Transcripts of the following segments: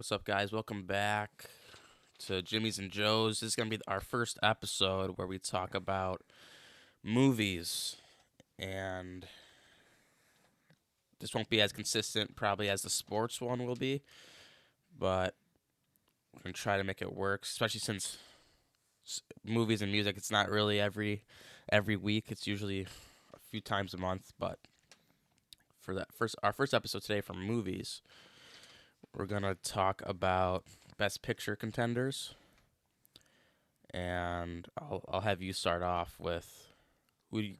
What's up, guys? Welcome back to Jimmy's and Joe's. This is going to be our first episode where we talk about movies. And this won't be as consistent, probably, as the sports one will be. But we're going to try to make it work, especially since movies and music, it's not really every week. It's usually a few times a month. But for our first episode today for movies, we're going to talk about Best Picture contenders. And I'll have you start off with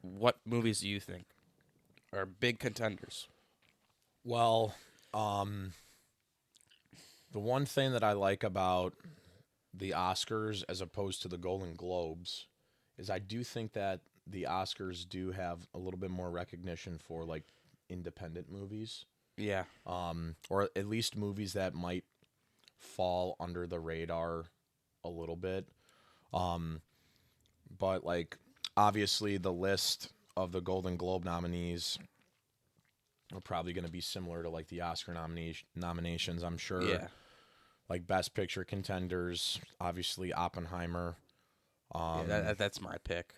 what movies do you think are big contenders? Well, um, the one thing that I like about the Oscars as opposed to the Golden Globes is I do think that the Oscars do have a little bit more recognition for like independent movies, Yeah, or at least movies that might fall under the radar a little bit. Um, but like obviously the list of the Golden Globe nominees are probably going to be similar to like the Oscar nominations. I'm sure yeah, like Best Picture contenders, obviously Oppenheimer. yeah. Um, That's my pick.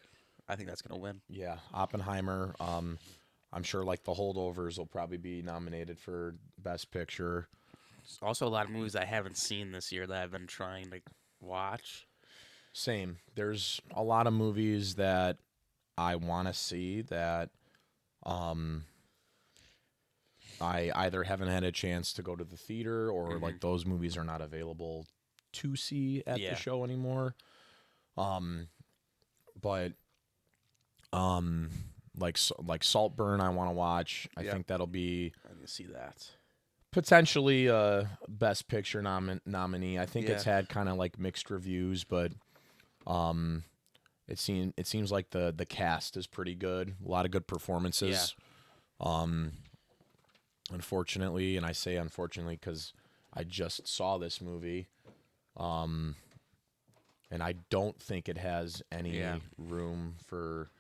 I think that's gonna win. yeah, Oppenheimer. I'm sure like the holdovers will probably be nominated for Best Picture. There's also a lot of movies I haven't seen this year that I've been trying to watch. Same. There's a lot of movies that I want to see that um, I either haven't had a chance to go to the theater or Hmm. like those movies are not available to see at the Yeah, show anymore. Um, but um, like Saltburn, I want to watch. I yeah. think that'll be I need to see that. potentially a Best Picture nominee. I think Yeah, it's had kind of like mixed reviews, but um, it seems like the cast is pretty good. A lot of good yeah. performances. Um, unfortunately, and I say unfortunately because I just saw this movie. Um, and I don't think it has Yeah. any room for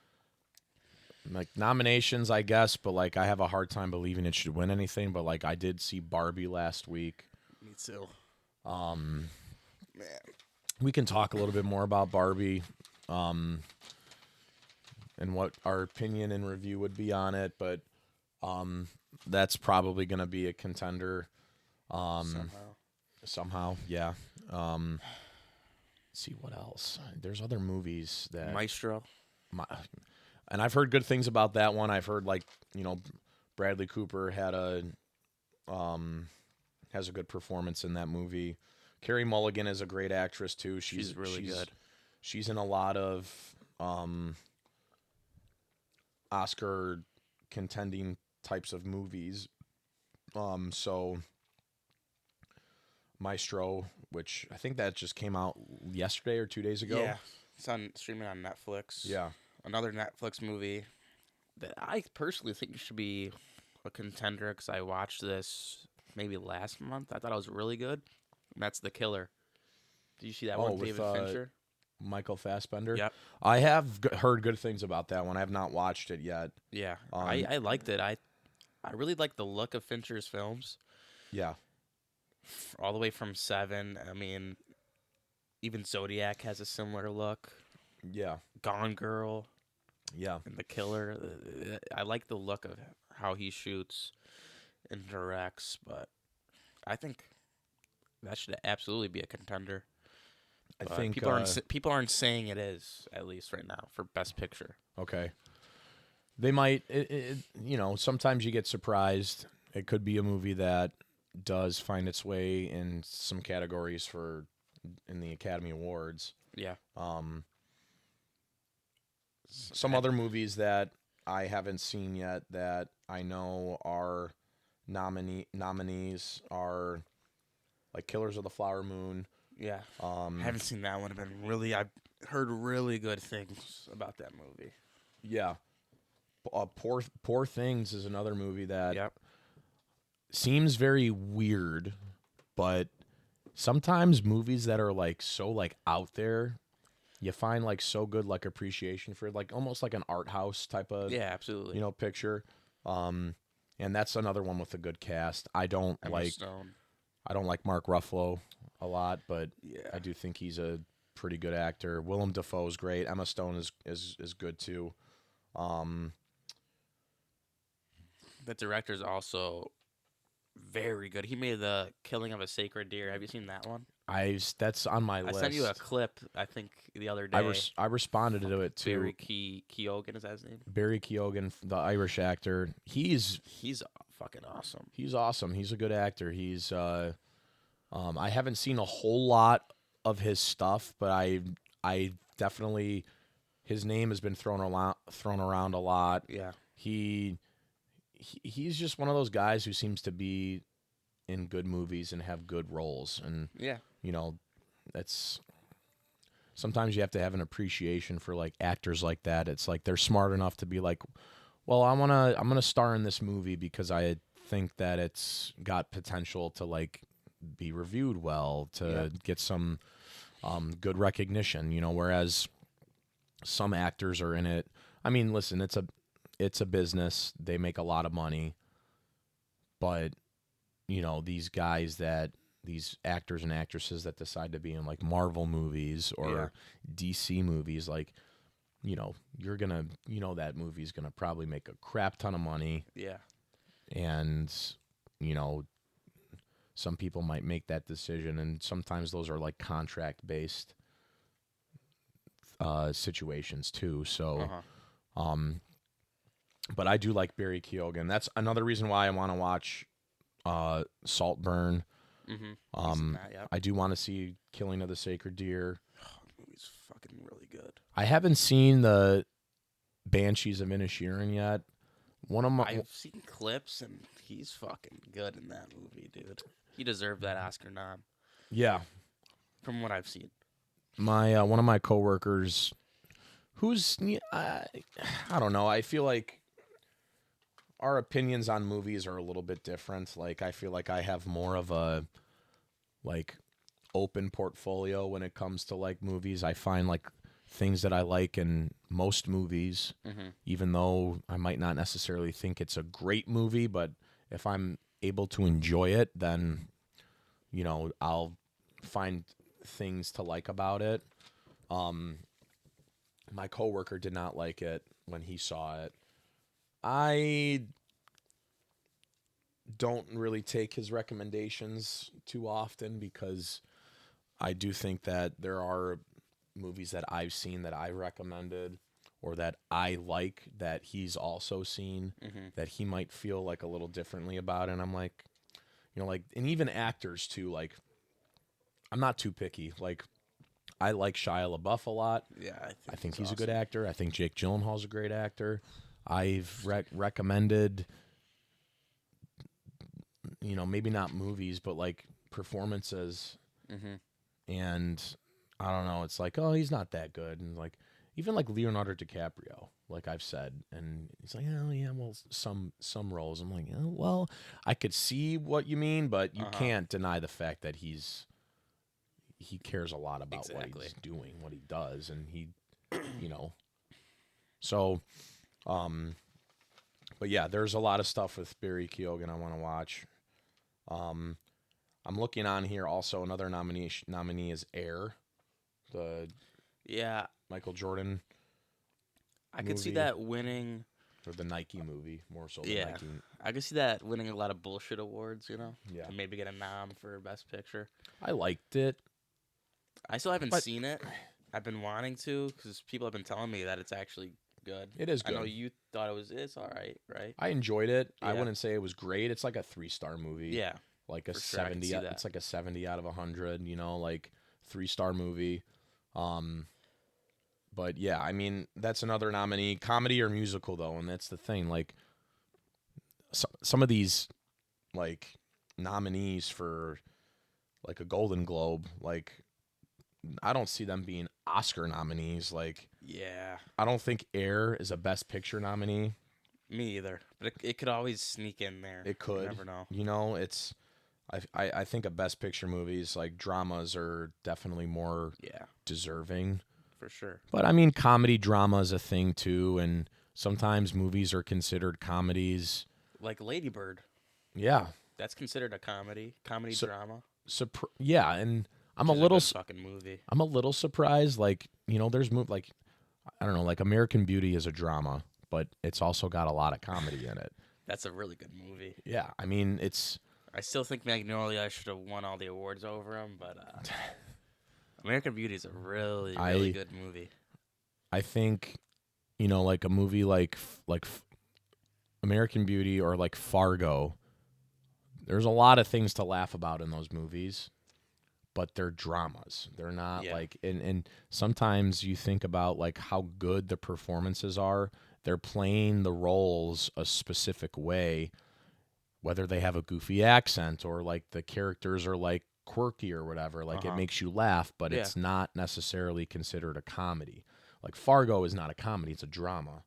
like nominations, I guess, but like I have a hard time believing it should win anything. But like I did see Barbie last week. Me too. Um, Man. we can talk a little bit more about Barbie, um, and what our opinion and review would be on it. But that's probably going to be a contender. Um, Somehow. somehow, yeah. Um, let's see what else. There's other movies that Maestro. my, and I've heard good things about that one. I've heard like Bradley Cooper had a um has a good performance in that movie. Carrie Mulligan is a great actress too. She's really good. She's in a lot of um Oscar contending types of movies. So Maestro, which I think that just came out yesterday or 2 days ago. Yeah. It's on streaming on Netflix. Yeah. Another Netflix movie that I personally think should be a contender because I watched this maybe last month. I thought it was really good. And that's The Killer. Did you see that Oh, one, with David Fincher? Michael Fassbender. Yep. I have heard good things about that one. I have not watched it yet. Yeah, Um, I liked it. I really like the look of Fincher's films, yeah, all the way from Seven. I mean, even Zodiac has a similar look. yeah, Gone Girl yeah. and The Killer. I like the look of how he shoots and directs, but I think that should absolutely be a contender. I But think people aren't saying it is, at least right now, for Best Picture. okay. They might. Sometimes you get surprised. It could be a movie that does find its way in some categories for in the Academy Awards. Yeah. Um, some other movies that I haven't seen yet that I know are nominees are like Killers of the Flower Moon. Yeah. Um, Haven't seen that one. I've heard really good things about that movie. yeah, Poor Things is another movie that Yep. seems very weird, but sometimes movies that are like so like out there, you find like so good like appreciation for like almost like an art house type of Yeah, absolutely. picture. Um, and that's another one with a good cast. I don't Emma like Stone. I don't like Mark Ruffalo a lot, but I Yeah. do think he's a pretty good actor. Willem Dafoe's great. Emma Stone is good too. Um, The director's also very good. He made The Killing of a Sacred Deer. Have you seen that one? that's on my I sent you a list. clip, I think, the other day. I responded to Fucking it too. Barry Keoghan is that his name? Barry Keoghan, the Irish actor, He's fucking awesome. he's awesome. He's a good actor. I haven't seen a whole lot of his stuff, but I definitely his name has been thrown around a lot. Yeah. He's just one of those guys who seems to be in good movies and have good roles, and Yeah. you know that's sometimes you have to have an appreciation for like actors like that. It's like they're smart enough to be like, well, I'm gonna star in this movie because I think that it's got potential to like be reviewed well, Yeah. to get some good recognition. Whereas some actors are in it. I mean, listen, it's a business. They make a lot of money, but these actors and actresses that decide to be in like Marvel movies Yeah. or DC movies, like that movie's gonna probably make a crap ton of money, Yeah. and you know some people might make that decision, and sometimes those are like contract based situations too. So, Uh-huh. um, but I do like Barry Keoghan. That's another reason why I want to watch Saltburn. Mhm. He's in that, yep. I do want to see Killing of the Sacred Deer. The movie's fucking really good. I haven't seen the Banshees of Inisherin yet. One of my I've seen clips and he's fucking good in that movie, dude. He deserved that Oscar nom yeah, from what I've seen. my one of my coworkers, who's I don't know. I feel like our opinions on movies are a little bit different. Like I feel like I have more of a like open portfolio when it comes to like movies. I find like things that I like in most movies, Mhm. even though I might not necessarily think it's a great movie, but if I'm able to enjoy it, then I'll find things to like about it. Um, my coworker did not like it when he saw it. I don't really take his recommendations too often because I do think that there are movies that I've seen that I recommended or that I like that he's also seen Mhm. that he might feel like a little differently about. And I'm like, and even actors too, like, I'm not too picky. Like, I like Shia LaBeouf a lot. Yeah, I I think think he's he's a good awesome. actor. I think Jake Gyllenhaal's a great actor. I've recommended, maybe not movies, but like performances, Mhm. and I don't know. It's like, oh, he's not that good, and like even like Leonardo DiCaprio, like I've said, and he's like, oh yeah, well, some roles. I'm like, oh, well, I could see what you mean, but you Uh-huh. can't deny the fact that he cares a lot about what Exactly. he's doing, what he does, and you know, so um, but yeah, there's a lot of stuff with Barry Keoghan I want to watch. Um, I'm looking on here. Also, another nominee is Air, the Yeah, Michael Jordan I could see movie, that winning. or the Nike movie, more so the Yeah, Nike. I could see that winning a lot of bullshit awards, Yeah, and maybe get a nom for Best Picture. I liked it, I still haven't but seen it. I've been wanting to because people have been telling me that it's actually good. it is I know good. you thought it's all right, right? I enjoyed it. I Yeah, wouldn't say it was great. It's like a 3-star movie, yeah, like a for sure. I could 70. see that. It's like a 70 out of 100. Like 3-star movie. Um, but yeah, I mean that's another nominee, comedy or musical though, and that's the thing. Like some of these like nominees for like a Golden Globe, like I don't see them being Oscar nominees. Like Yeah, I don't think Air is a Best Picture nominee. me either. But it could always sneak in there. It You could, never know. it's I think a Best Picture movies like dramas are definitely more Yeah, deserving. for sure. But I mean, comedy drama is a thing too, and sometimes movies are considered comedies. Like Ladybird. Yeah, That's considered a comedy So, drama. yeah, and I'm Which a is a little good fucking movie. I'm a little surprised. Like, there's like, I don't know, like American Beauty is a drama, but it's also got a lot of comedy in it. That's a really good movie. Yeah, I mean, it's I still think Magnolia should have won all the awards over him, but American Beauty is a really, really I good movie. I think, like a movie like American Beauty or like Fargo. There's a lot of things to laugh about in those movies, but they're dramas. They're not Yeah. like and sometimes you think about like how good the performances are. They're playing the roles a specific way, whether they have a goofy accent or like the characters are like quirky or whatever. Uh Like it huh. makes you laugh, but Yeah. it's not necessarily considered a comedy. Like Fargo is not a comedy, it's a drama.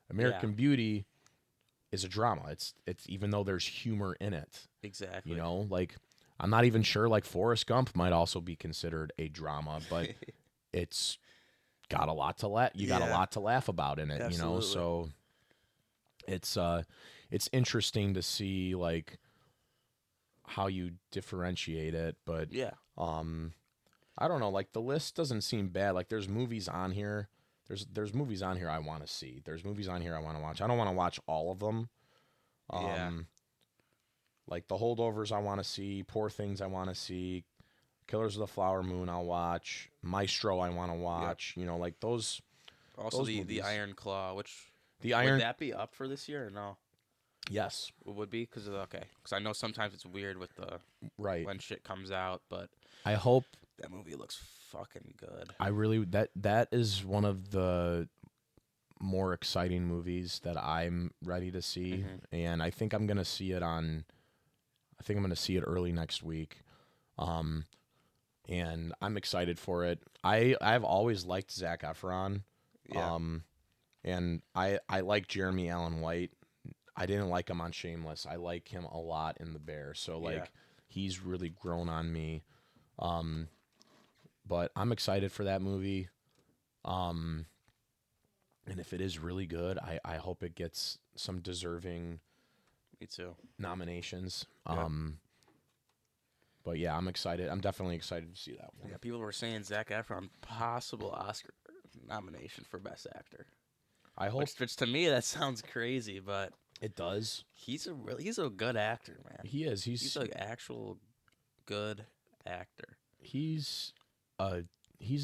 Yeah. American Beauty is a drama. It's even though there's humor in it. Exactly. Like I'm not even sure like Forrest Gump might also be considered a drama, but it's got a lot to you got a Yeah. lot to laugh about in it. Absolutely. So it's interesting to see like how you differentiate it, but Yeah. um I don't know, like the list doesn't seem bad. Like there's movies on here. There's movies on here I want to see. There's movies on here I want to watch. I don't want to watch all of them. Yeah. Um like The Holdovers I want to see, Poor Things I want to see, Killers of the Flower Moon I'll watch, Maestro I want to Yep. watch, like those Also, those the movies. Iron Claw, which The would Iron that be up for this year or no? Yes, It would be because okay, because I know sometimes it's weird with the right. when shit comes out, but I hope that movie looks fucking good. I really that is one of the more exciting movies that I'm ready to see, Hmm. and I think I'm gonna see it on. I think I'm gonna see it early next week, um, and I'm excited for it. I've always liked Zac Efron, Yeah. um, and I like Jeremy Allen White. I didn't like him on Shameless. I like him a lot in The Bear. So Yeah. like he's really grown on me. Um, but I'm excited for that movie. Um, and if it is really good, I hope it gets some deserving Me too. nominations. Yeah. But yeah, I'm excited. I'm definitely excited to see that one. Yeah. People were saying Zac Efron possible Oscar nomination for Best Actor, I hope which to me that sounds crazy, but it does. he's a good actor, man. He is. He's an actual good actor. He's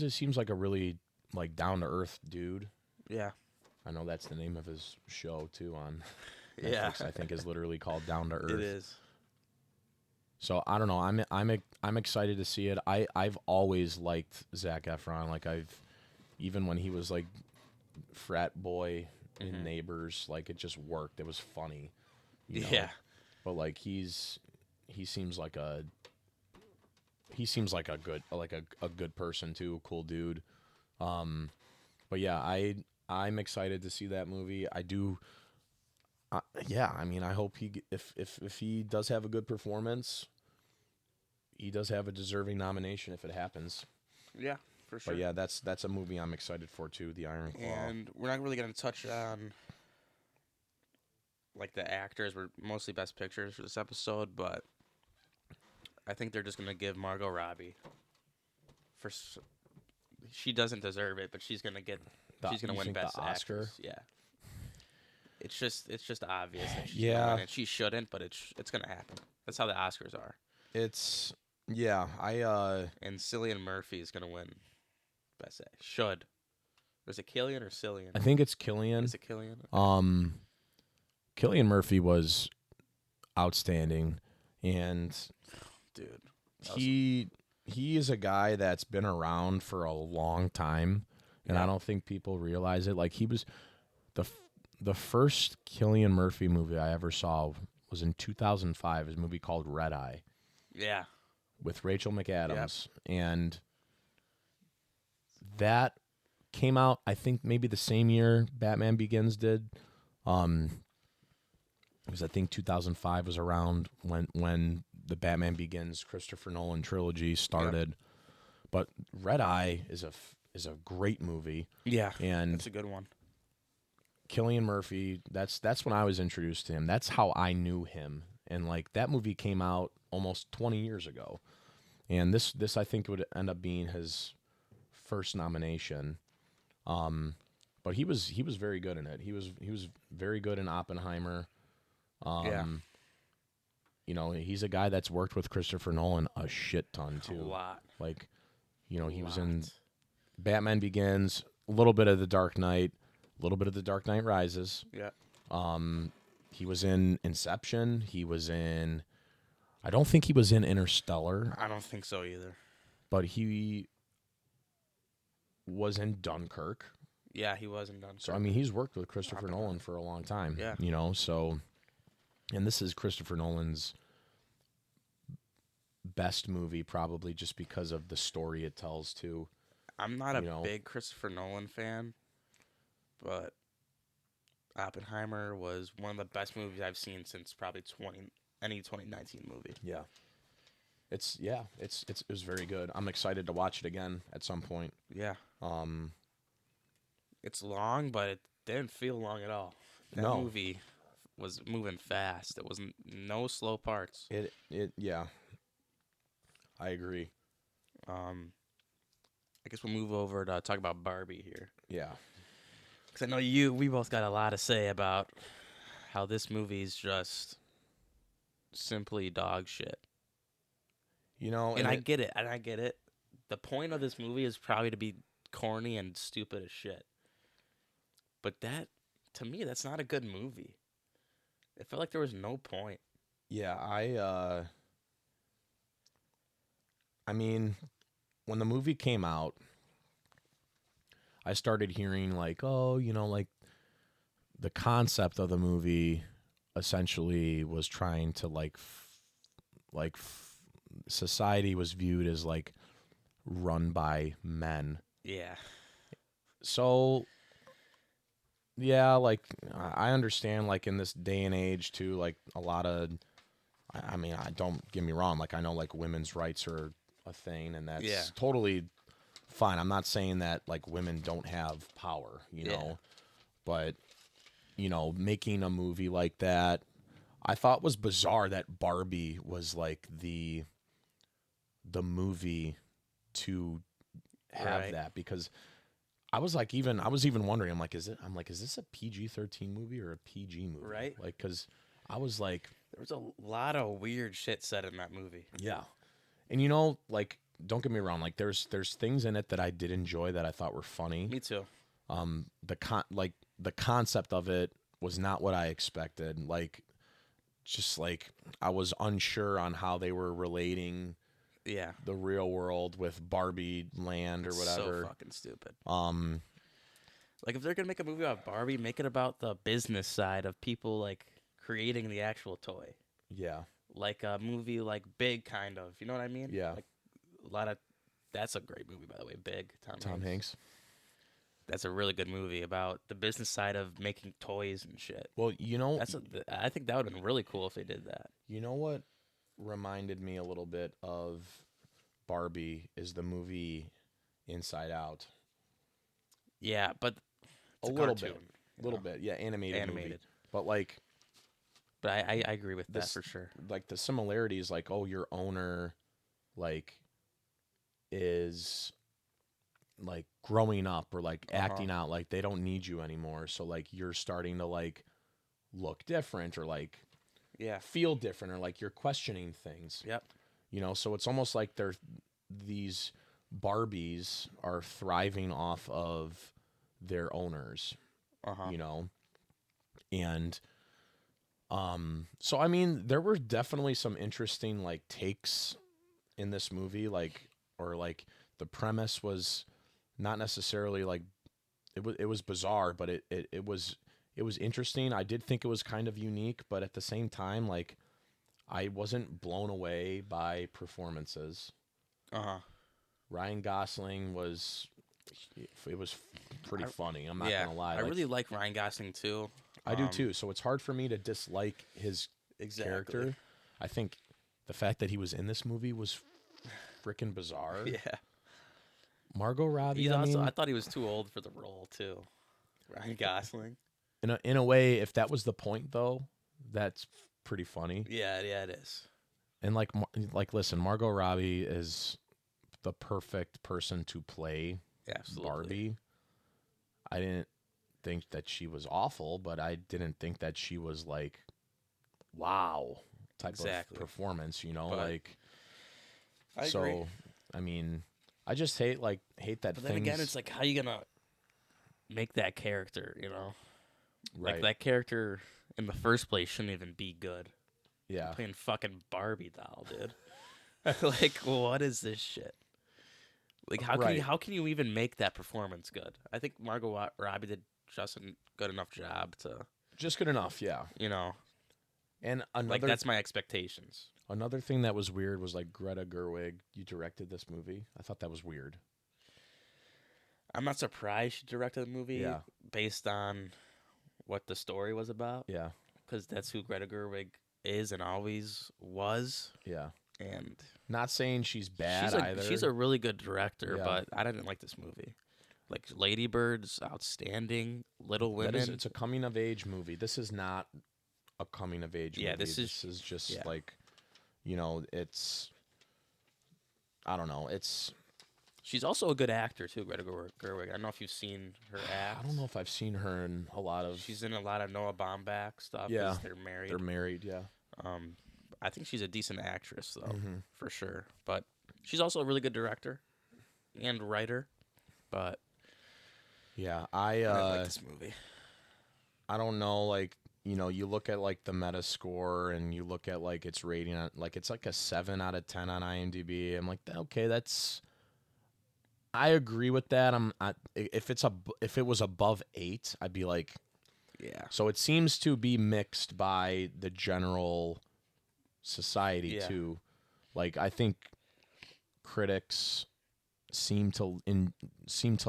seems like a really like down to earth dude. Yeah. I know that's the name of his show too on Yeah. Netflix. I think is literally called Down to It Earth. is. So I don't know. I'm excited to see it. I've always liked Zac Efron. Like even when he was like frat boy in Mhm. Neighbors, like it just worked. It was funny, you know. Yeah. But like he seems like a good a good person too, a cool dude. Um, but yeah, I'm excited to see that movie. I do. Yeah, I mean, I hope if he does have a good performance, he does have a deserving nomination if it happens. Yeah, for sure. But yeah, that's a movie I'm excited for too, The Iron Claw. And we're not really gonna touch on like the actors. We're mostly Best Pictures for this episode, but I think they're just gonna give Margot Robbie for. She doesn't deserve it, but she's gonna get. She's gonna You win think Best the Oscar? Actress. Yeah. It's just obvious that she's gonna Yeah, win it. She shouldn't, but it's gonna happen. That's how the Oscars are. it's yeah. And Cillian Murphy is gonna win Best Act. Should. Was it Killian or Cillian? I think it's Killian. Is it Killian? Killian Murphy was outstanding, and Dude. he is a guy that's been around for a long time, and Yeah. I don't think people realize it. Like he was the first Killian Murphy movie I ever saw was in 2005. His movie called Red Eye Yeah. with Rachel McAdams, and that came out I think maybe the same year Batman Begins did. Because I think 2005 was around when the Batman Begins Christopher Nolan trilogy started. But Red Eye is a great movie, Yeah. and That's a good one. Killian Murphy. That's when I was introduced to him. That's how I knew him, and like that movie came out almost 20 years ago, and this I think would end up being his first nomination. But he was very good in it. He was very good in Oppenheimer. Yeah, Um, he's a guy that's worked with Christopher Nolan a shit ton a too. lot, Like, a he was in lot. Batman Begins, a little bit of The Dark Knight, a little bit of The Dark Knight Rises. Yeah, Um, he was in Inception. He was in. I don't think he was in Interstellar, I don't think so either. but he was in Dunkirk. Yeah, he wasn't done. So I mean, he's worked with Christopher Oppenheimer. Nolan for a long time. Yeah. So, and this is Christopher Nolan's best movie, probably just because of the story it tells too. I'm not a You know, big Christopher Nolan fan, but Oppenheimer was one of the best movies I've seen since probably 2019 movie. yeah, it was very good. I'm excited to watch it again at some point. Yeah, Um, it's long, but it didn't feel long at all. That no, movie was moving fast. There wasn't no slow parts. yeah, I agree. Um, I guess we'll move over to talk about Barbie here, Yeah, because I know we both got a lot to say about how this movie's just simply dog shit. and And I get it, and I get it. The point of this movie is probably to be corny and stupid as shit. But to me, that's not a good movie. It felt like there was no point. yeah, I mean, when the movie came out, I started hearing like, oh, like the concept of the movie essentially was trying to society was viewed as like run by men. Yeah. So yeah, like I understand like in this day and age too, like a lot of I mean, I don't get me wrong, like I know like women's rights are a thing and that's Yeah. totally fine. I'm not saying that like women don't have power, Yeah. but making a movie like that, I thought was bizarre that Barbie was like the movie to have Right. that because I was even wondering is this a PG-13 movie or a PG movie? Right. Like cuz I was like, There was a lot of weird shit said in that movie. yeah. And like don't get me wrong, like there's things in it that I did enjoy that I thought were funny. Me too. The concept of it was not what I expected. Like just like I was unsure on how they were relating Yeah. the real world with Barbie land or It's whatever. so fucking stupid. Um Like, if they're gonna make a movie about Barbie, make it about the business side of people like creating the actual toy. yeah. Like a movie like Big, kind of. You know what I mean? Yeah. Like a lot of. That's a great movie, by the way. Big. Tom Hanks. That's a really good movie about the business side of making toys and shit. Well, I think that would have been really cool if they did that. you know what reminded me a little bit of Barbie is the movie Inside Out. Yeah, but it's A a little cartoon, bit. you Little know? bit. Yeah, animated movie. Animated. But like But I agree with that this for sure. like the similarities like oh your owner like is like growing up or like acting out like they don't need you anymore so like you're starting to like look different or like Yeah. feel different or like you're questioning things, Yep. so it's almost like these Barbies are thriving off of their owners, Uh huh. and so I mean there were definitely some interesting like takes in this movie like or like the premise was not necessarily like it was bizarre but it was interesting. I did think it was kind of unique but at the same time like I wasn't blown away by performances. Uh huh. Ryan Gosling it was pretty funny. I'm not Yeah. gonna lie. I Like, really like Ryan Gosling too. I do too. So it's hard for me to dislike his Exactly. character. I think the fact that he was in this movie was freaking bizarre. Yeah. Margot Robbie. He's I also. mean, I thought he was too old for the role too. Ryan Gosling. in a way, if that was the point though, that's pretty funny. Yeah, it is. And listen, Margot Robbie is the perfect person to play Absolutely. Barbie. I didn't think that she was awful, but I didn't think that she was like, wow, type Exactly. of performance. But like. I agree. So, I mean, I just hate that But then again, things. it's like, how you gonna make that character? Like Right. that character in the first place shouldn't even be good. Yeah. Playing fucking Barbie doll, dude. Like, what is this shit? Like, Right. how can you even make that performance good? I think Margot Robbie did just a good enough job to, Just good enough. Yeah. you know, And like that's my expectations. another thing that was weird was like Greta Gerwig. You directed this movie. I thought that was weird. I'm not surprised she directed the movie Yeah. based on what the story was about, Yeah. because that's who Greta Gerwig is and always was. Yeah. And Not saying she's bad either. she's a really good director, Yeah. but I didn't like this movie. Like Lady Bird's outstanding. Little Women. It's a coming of age movie. This is not a coming of age Yeah, movie. this is just yeah. like, it's. I don't know. It's. She's also a good actor too, Greta Gerwig. I don't know if you've seen her act. I don't know if I've seen her in a lot of. She's in a lot of Noah Baumbach stuff. Yeah. 'Cause they're married. They're married. Yeah. I think she's a decent actress though, Mhm. for sure. But she's also a really good director and writer. But Yeah. I didn't like this movie. I don't know, like, you look at like the meta score and you look at like its rating on, like it's like a 7 out of 10 on IMDb. I'm like, okay, I agree with that. If it was above 8, I'd be like, Yeah. so it seems to be mixed by the general society Yeah. too. Like I think critics seem to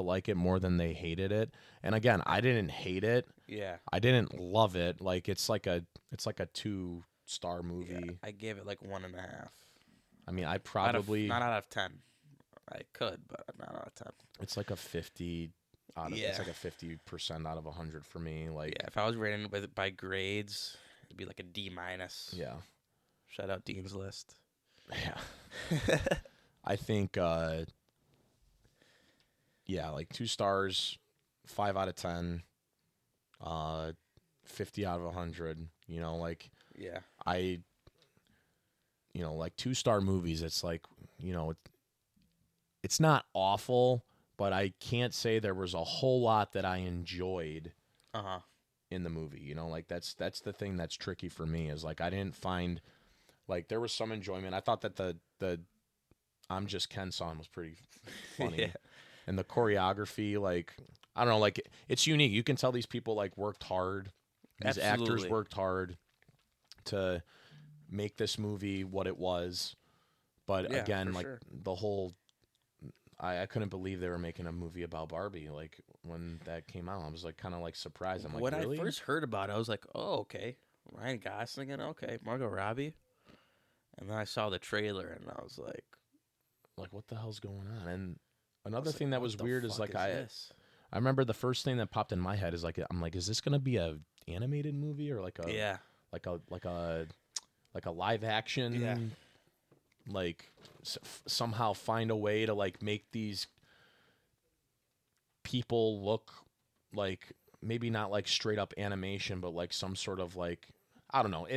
like it more than they hated it. And again, I didn't hate it. Yeah. I didn't love it. Like it's like a 2-star movie. Yeah. I gave it like 1.5. I mean, I probably not out of 10. I could, but not out of 10. it's like a 50 out of Yeah. it's like a 50% out of 100 for me. Like Yeah, if I was rating it by grades, it'd be like a D minus. yeah. Shout out Dean's List. Yeah. I think yeah, like 2 stars, 5 out of 10, 50 out of 100, like Yeah. like 2-star movies, it's like, it's not awful, but I can't say there was a whole lot that I enjoyed Uh-huh. in the movie. Like that's the thing that's tricky for me is like I didn't find like there was some enjoyment. I thought that the I'm Just Ken song was pretty funny. Yeah. And the choreography, like I don't know, like it's unique. You can tell these people like worked hard. These actors Absolutely. worked hard to make this movie what it was. But Yeah, again, for like sure. the whole I couldn't believe they were making a movie about Barbie. Like when that came out, I was like kind of like surprised. I'm like, When really? I first heard about it, I was like, oh, okay. Ryan Gosling and okay. Margot Robbie. And then I saw the trailer and I was Like what the hell's going on? And I another was thing like, that what was the weird is fuck like this? I remember the first thing that popped in my head is like I'm like, is this gonna be a animated movie or like a Yeah. like a live action? Yeah. Like somehow find a way to like make these people look like maybe not like straight up animation, but like some sort of like I don't know.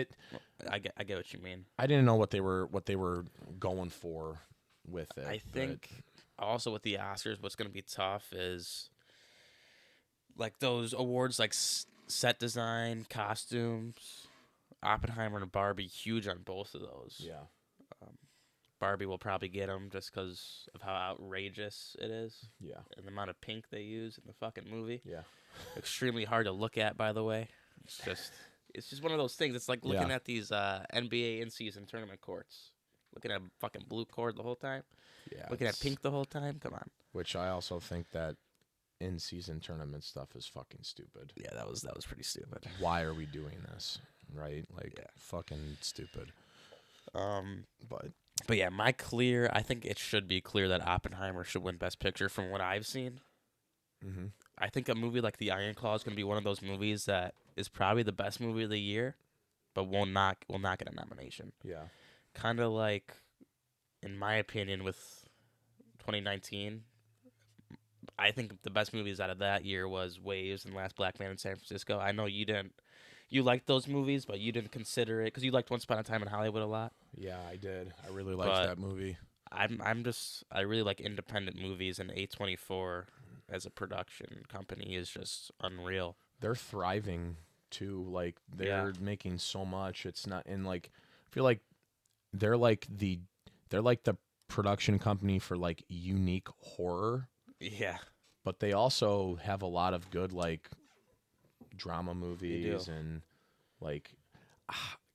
I get what you mean. I didn't know what they were going for with it. I think also with the Oscars, what's going to be tough is like those awards like set design, costumes. Oppenheimer and Barbie, huge on both of those. yeah, Barbie will probably get them just because of how outrageous it is yeah, and the amount of pink they use in the fucking movie. yeah, Extremely hard to look at, by the way. It's just one of those things. It's like looking Yeah. at these NBA in-season tournament courts. Looking at fucking blue court the whole time. yeah. Looking at pink the whole time. Come on. Which I also think that in-season tournament stuff is fucking stupid. Yeah, that was pretty stupid. Why are we doing this? Right? Like Yeah. fucking stupid. But But yeah, I think it should be clear that Oppenheimer should win Best Picture from what I've seen. mm-hmm. I think a movie like The Iron Claw is going to be one of those movies that is probably the best movie of the year. but will not get a nomination. Yeah. Kind of like, in my opinion, with 2019. I think the best movies out of that year was Waves and Last Black Man in San Francisco. I know you didn't. You liked those movies, but you didn't consider it because you liked Once Upon a Time in Hollywood a lot. Yeah, I did. I really liked But that movie. I really like independent movies, and A24 as a production company is just unreal. They're thriving too. Like Yeah, they're making so much. It's not and like I feel like they're like the they're like the production company for like unique horror, yeah, but they also have a lot of good like drama they do. movies and like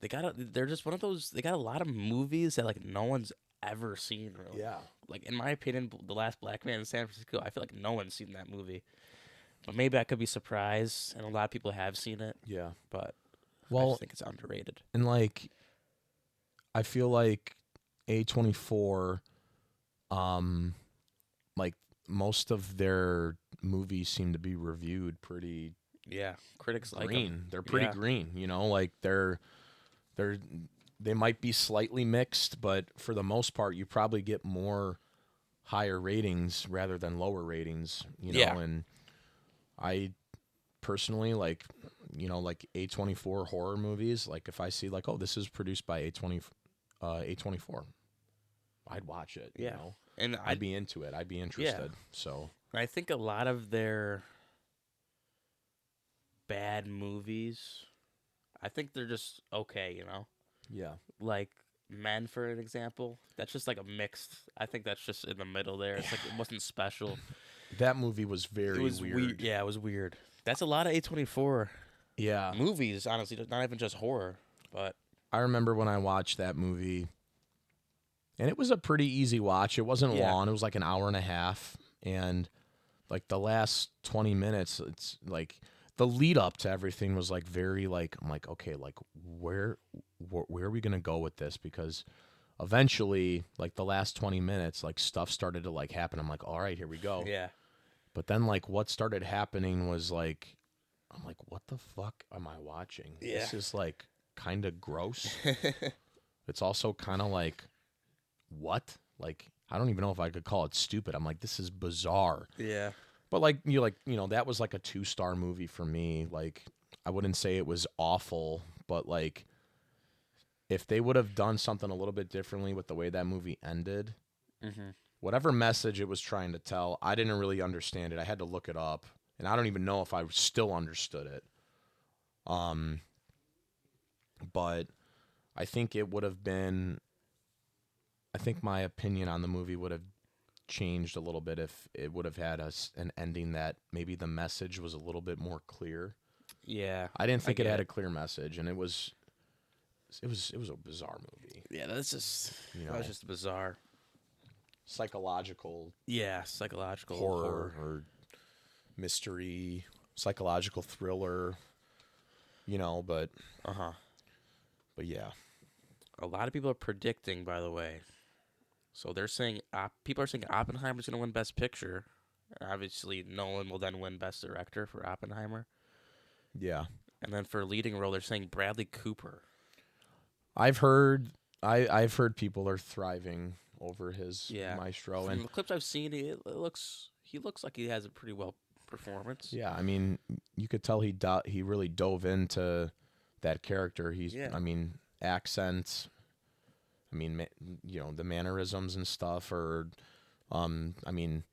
They're just one of those. They got a lot of movies that like no one's ever seen really. yeah. Like in my opinion, The Last Black Man in San Francisco. I feel like no one's seen that movie. But maybe I could be surprised, and a lot of people have seen it. Yeah. But I just Well, think it's underrated. and like I feel like A24 um like most of their movies seem to be reviewed pretty Yeah, critics like them. green. They're pretty Yeah, green, like they're they might be slightly mixed, but for the most part you probably get more higher ratings rather than lower ratings, yeah, and I personally like A24 horror movies, like if I see like, oh, this is produced by A24, I'd watch it, yeah. And I'd be into it. I'd be yeah, interested. So, I think a lot of their bad movies, I think they're just okay. yeah. Like Men, for an example. That's just like a mixed. I think that's just in the middle there. It's like it wasn't special. That movie was It very was weird. weird. Yeah, it was weird. That's a lot of A24 Yeah. movies, honestly. Not even just horror, but I remember when I watched that movie, and it was a pretty easy watch. It wasn't yeah, long. It was like an hour and a half, and like the last 20 minutes, it's like the lead up to everything was like very like I'm like, okay, like where are we going to go with this, because eventually like the last 20 minutes like stuff started to like happen. I'm like, all right, here we go. yeah, But then like what started happening was like I'm like, what the fuck am I watching? yeah, This is like kind of gross. It's also kind of like, what? Like, I don't even know if I could call it stupid. I'm like, this is bizarre. yeah, But that was like a 2-star movie for me. Like, I wouldn't say it was awful, but like, if they would have done something a little bit differently with the way that movie ended, hmm whatever message it was trying to tell, I didn't really understand it. I had to look it up, and I don't even know if I still understood it. Um, but I think it would have been. I think my opinion on the movie would have changed a little bit if it would have had an ending that maybe the message was a little bit more clear. yeah. I didn't I think it get had it. a clear message, and it was a bizarre movie. Yeah, that's just You that was know, just bizarre. psychological Yeah, psychological horror or mystery, psychological thriller. But Uh huh. yeah, A lot of people are predicting, by the way. So they're saying people are saying Oppenheimer's going to win Best Picture. Obviously, Nolan will then win Best Director for Oppenheimer, yeah. and then for leading role, they're saying Bradley Cooper. I've heard I've heard people are thriving over his Yeah, Maestro, from and the clips I've seen, he looks like he has a pretty well performance. yeah, I mean, you could tell he really dove into that character. Yeah, I mean, accents. I mean, the mannerisms and stuff. I mean,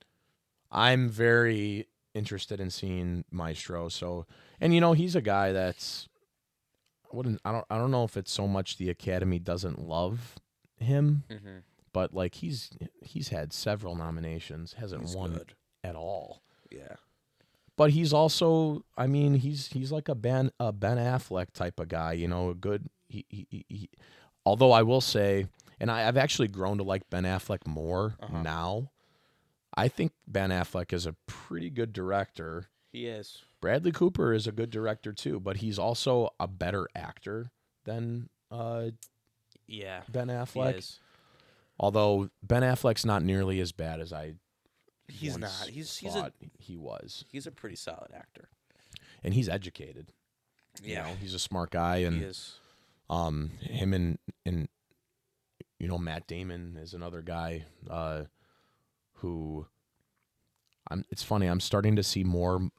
I'm very interested in seeing Maestro. So, and he's a guy that's. I don't know if it's so much the Academy doesn't love him, hmm but like he's had several nominations, hasn't he's won good. at all. Yeah, But he's also, I mean, he's like a Ben Affleck type of guy, a good. Although I will say, and I've actually grown to like Ben Affleck more uh huh. now. I think Ben Affleck is a pretty good director. He is. Bradley Cooper is a good director too, but he's also a better actor than Yeah, Ben he Affleck. is. Although Ben Affleck's not nearly as bad as I He's not. once He's thought he was. a pretty solid actor. And he's educated. Yeah, He's a smart guy, he and is. Him and Matt Damon is another guy who it's funny. I'm starting to see more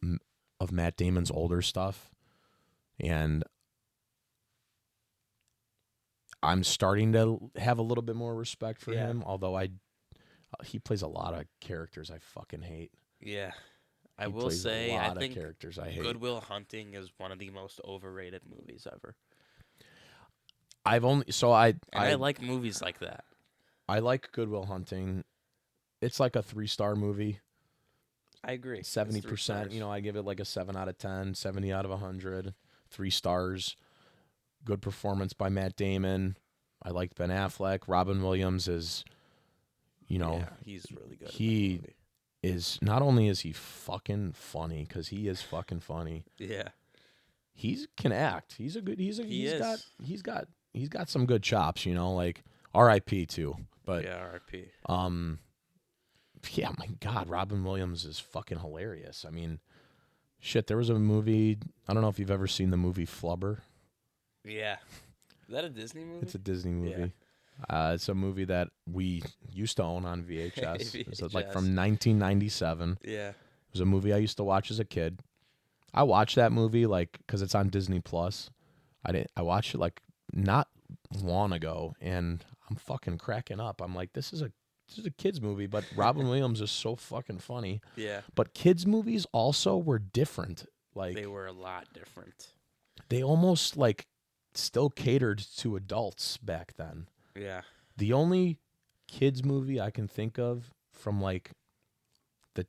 of Matt Damon's older stuff, and I'm starting to have a little bit more respect for him. Although he plays a lot of characters I fucking hate. Yeah. I He will plays a say, I lot of think characters I hate. Good Will Hunting is one of the most overrated movies ever. I've only so I like movies like that. I like Good Will Hunting. It's like a 3-star movie. I agree. 70%. I give it like a 7 out of 10, 70 out of 100. 3 stars. Good performance by Matt Damon. I liked Ben Affleck. Robin Williams is, he's really good. He is not only is he fucking funny because he is fucking funny. Yeah, he can act. He's got some good chops. Like R.I.P. too. But yeah, R.I.P. Yeah, my God, Robin Williams is fucking hilarious. I mean, shit, there was a movie. I don't know if you've ever seen the movie Flubber. Yeah, is that a Disney movie? It's a Disney movie. Yeah. It's a movie that we used to own on VHS. It was like from 1997. Yeah. It was a movie I used to watch as a kid. I watched that movie because it's on Disney Plus. I watched it like not long ago, and I'm fucking cracking up. I'm like, this is a kids movie, but Robin Williams is so fucking funny. Yeah. But kids movies also were different. Like they were a lot different. They almost like still catered to adults back then. Yeah. The only kids movie I can think of from like the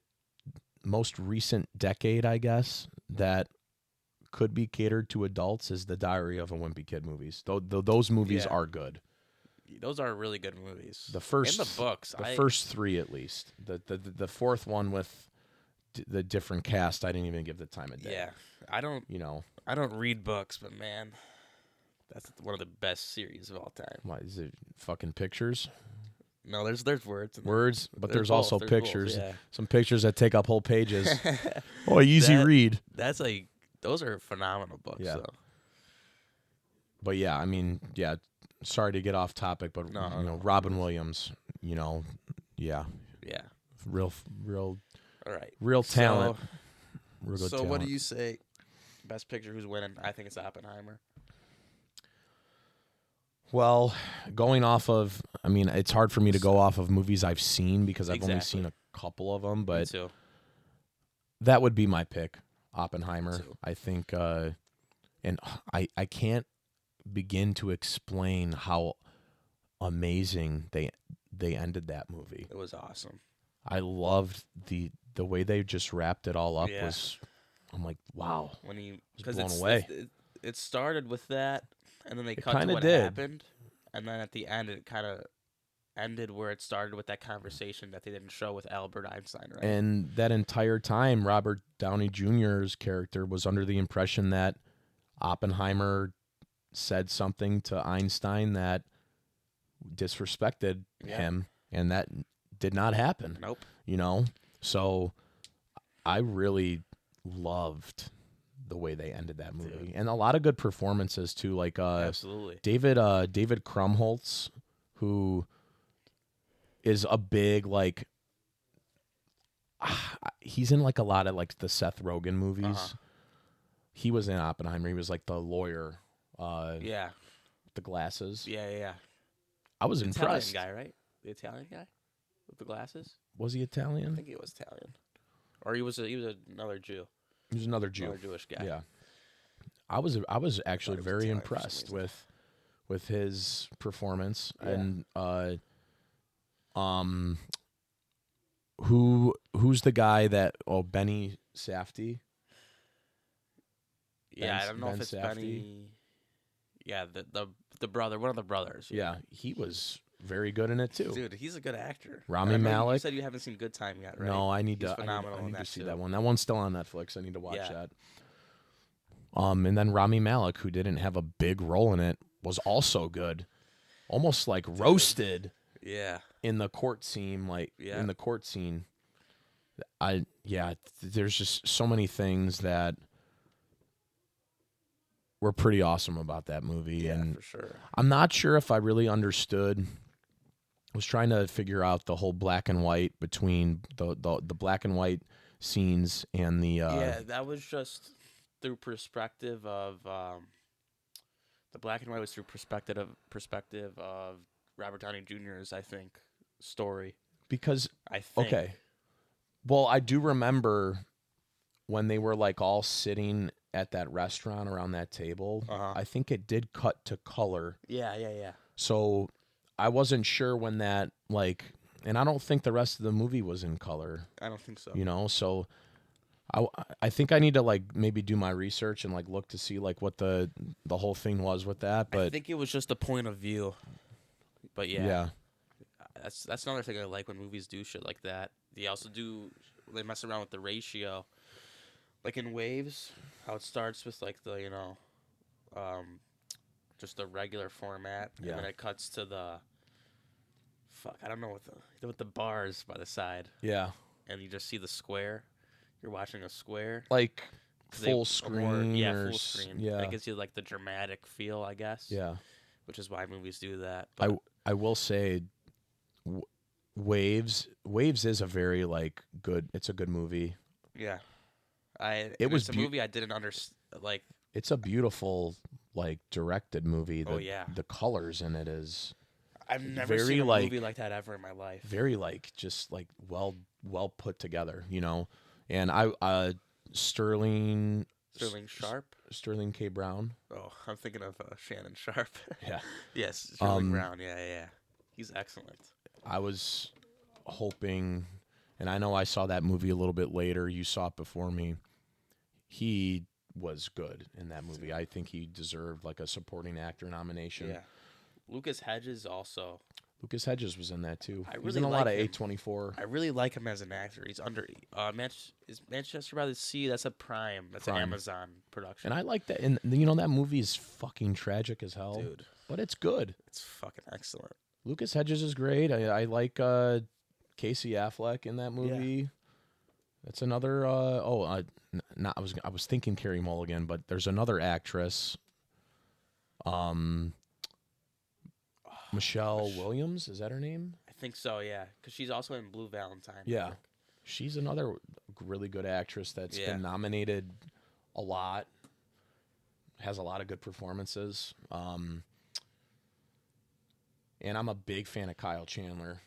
most recent decade, I guess, that could be catered to adults is the Diary of a Wimpy Kid movies. Those movies are good. Those are really good movies. The first, and the books, first 3 at least. The fourth one with the different cast, I didn't even give the time of day. Yeah, I don't. I don't read books, but man, that's one of the best series of all time. What is it? Fucking pictures? No, there's words. Words, but there's also pictures. Both, yeah. Some pictures that take up whole pages. Easy read. Those are phenomenal books. Yeah. So. But yeah, I mean, yeah. Sorry to get off topic, but Robin Williams, yeah, real, all right, real talent. Real good talent. What do you say? Best picture, who's winning? I think it's Oppenheimer. Well, going off of, I mean, it's hard for me to go off of movies I've seen because I've only seen a couple of them, but that would be my pick, Oppenheimer. I think, and I can't begin to explain how amazing they ended that movie. It was awesome. I loved the way they just wrapped it all up. I'm like, wow. Because blown away. It started with that, and then they cut to what happened, and then at the end it kind of ended where it started with that conversation that they didn't show with Albert Einstein, right? And that entire time, Robert Downey Jr.'s character was under the impression that Oppenheimer said something to Einstein that disrespected him, and that did not happen. Nope. So I really loved the way they ended that movie, and a lot of good performances too. Like absolutely, David Krumholtz, who is a big he's in like a lot of like the Seth Rogen movies. Uh-huh. He was in Oppenheimer. He was like the lawyer. The glasses. Yeah. I was impressed. Italian guy, right? The Italian guy with the glasses. Was he Italian? I think he was Italian, or he was another Jew. He was another Jew, another Jewish guy. Yeah. I was actually very impressed with his performance, and who's the guy that Benny Safdie? Yeah, I don't know if it's Safdie. Benny. Yeah, the brother, one of the brothers. Yeah, he was very good in it too. Dude, he's a good actor. Rami Malek. You said you haven't seen Good Time yet, right? No, I need to see that one. That one's still on Netflix. I need to watch that. And then Rami Malek, who didn't have a big role in it, was also good. Almost like roasted. Yeah. In the court scene, in the court scene. There's just so many things that were pretty awesome about that movie. Yeah, And for sure. I'm not sure if I really understood. I was trying to figure out the whole black and white between the black and white scenes and the Yeah, that was just through perspective of the black and white was through perspective of Robert Downey Jr.'s, I think, story. because I think. okay. Well, I do remember when they were like all sitting at that restaurant around that table. Uh huh. I think it did cut to color. Yeah, yeah, yeah. So I wasn't sure when that like, and I don't think the rest of the movie was in color, I don't think so. you know. So I, I think I need to like maybe do my research and like look to see like what the whole thing was with that. I But think it was just a point of view. But yeah, yeah, that's another thing I like when movies do shit like that. They also do they mess around with the ratio, like in Waves, how it starts with like the um, just the regular format, Yeah. and then it cuts to the fuck I don't know what the bars by the side, yeah, and you just see the square. You're watching a square. like 'Cause they full are more screen yeah or full screen. yeah, It gives you like the dramatic feel, I guess. yeah. Which is why movies do that. I But I will say, w- Waves is a very like good. It's a good movie. yeah, It and was it's a movie I didn't understand. Like, It's a beautiful like directed movie. oh yeah, The colors in it is I've never very seen a like movie like that ever in my life. very like just like well put together, you know. And I Sterling Sharp. Sterling K. Brown. Oh, I'm thinking of Shannon Sharp. Yeah. Yes, Sterling Brown. Yeah, yeah, yeah. He's excellent. I was hoping, and I know I saw that movie a little bit later. You saw it before me. He was good in that movie. I think he deserved like a supporting actor nomination. Yeah. Lucas Hedges also. Lucas Hedges was in that too. I He's really in a lot like of him. A24. I really like him as an actor. He's under is Manchester by the Sea. That's a Prime. That's Prime. an Amazon production. And I like that. And you know that movie is fucking tragic as hell, Dude, but it's good. it's fucking excellent. Lucas Hedges is great. I like Casey Affleck in that movie. That's another. Not I was thinking Carrie Mulligan, but there's another actress. Michelle Williams, is that her name? I think so, yeah, because she's also in Blue Valentine. I Yeah, think. she's another really good actress that's Yeah. been nominated a lot. Has a lot of good performances. And I'm a big fan of Kyle Chandler.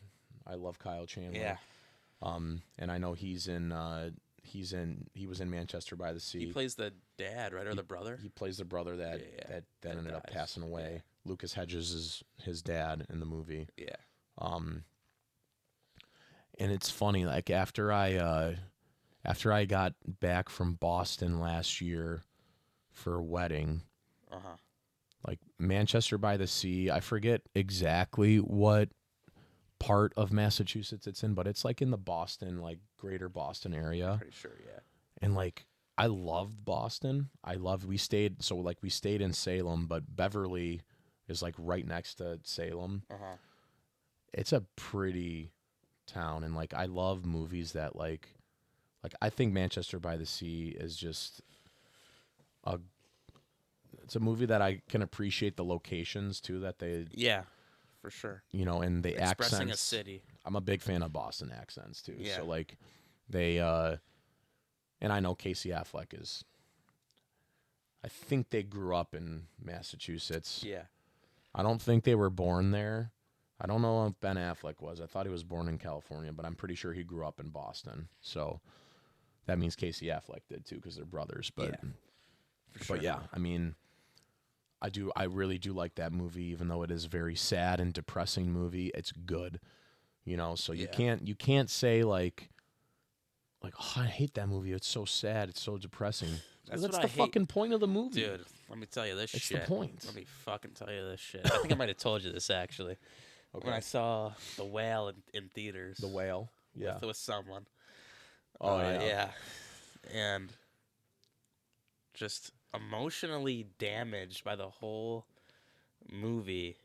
I love Kyle Chandler. Yeah, And I know he was in Manchester by the Sea. he plays the dad, right, or the brother. He plays the brother that Yeah, that ended up dies. passing away. Yeah. Lucas Hedges is his dad in the movie. Yeah, And it's funny, like after I got back from Boston last year for a wedding, like Manchester by the Sea, I forget exactly what part of Massachusetts it's in, but it's like in the Boston, like greater Boston area. pretty sure. Yeah, And like I loved Boston. We stayed in Salem, but Beverly is like right next to Salem. It's a pretty town, and like I love movies that like I think Manchester by the Sea is just it's a movie that I can appreciate the locations too that they yeah, for sure. and the Expressing accents. a city. I'm a big fan of Boston accents too. Yeah. So like they and I know Casey Affleck is I think they grew up in Massachusetts. Yeah, I don't think they were born there. I don't know if Ben Affleck was. I thought he was born in California, but I'm pretty sure he grew up in Boston. So that means Casey Affleck did too because they're brothers. But yeah, for sure. but yeah, I mean, I really do like that movie, even though it is a very sad and depressing movie. It's good, you know. So you can't say like oh, I hate that movie. It's so sad. It's so depressing. That's That's what the I hate. fucking point of the movie, Dude, let me tell you this It's shit. the point. Let me fucking tell you this shit. I think I might have told you this actually. Okay. When I saw The Whale in theaters. The Whale. Yeah. With someone. Oh yeah. Yeah. And just emotionally damaged by the whole movie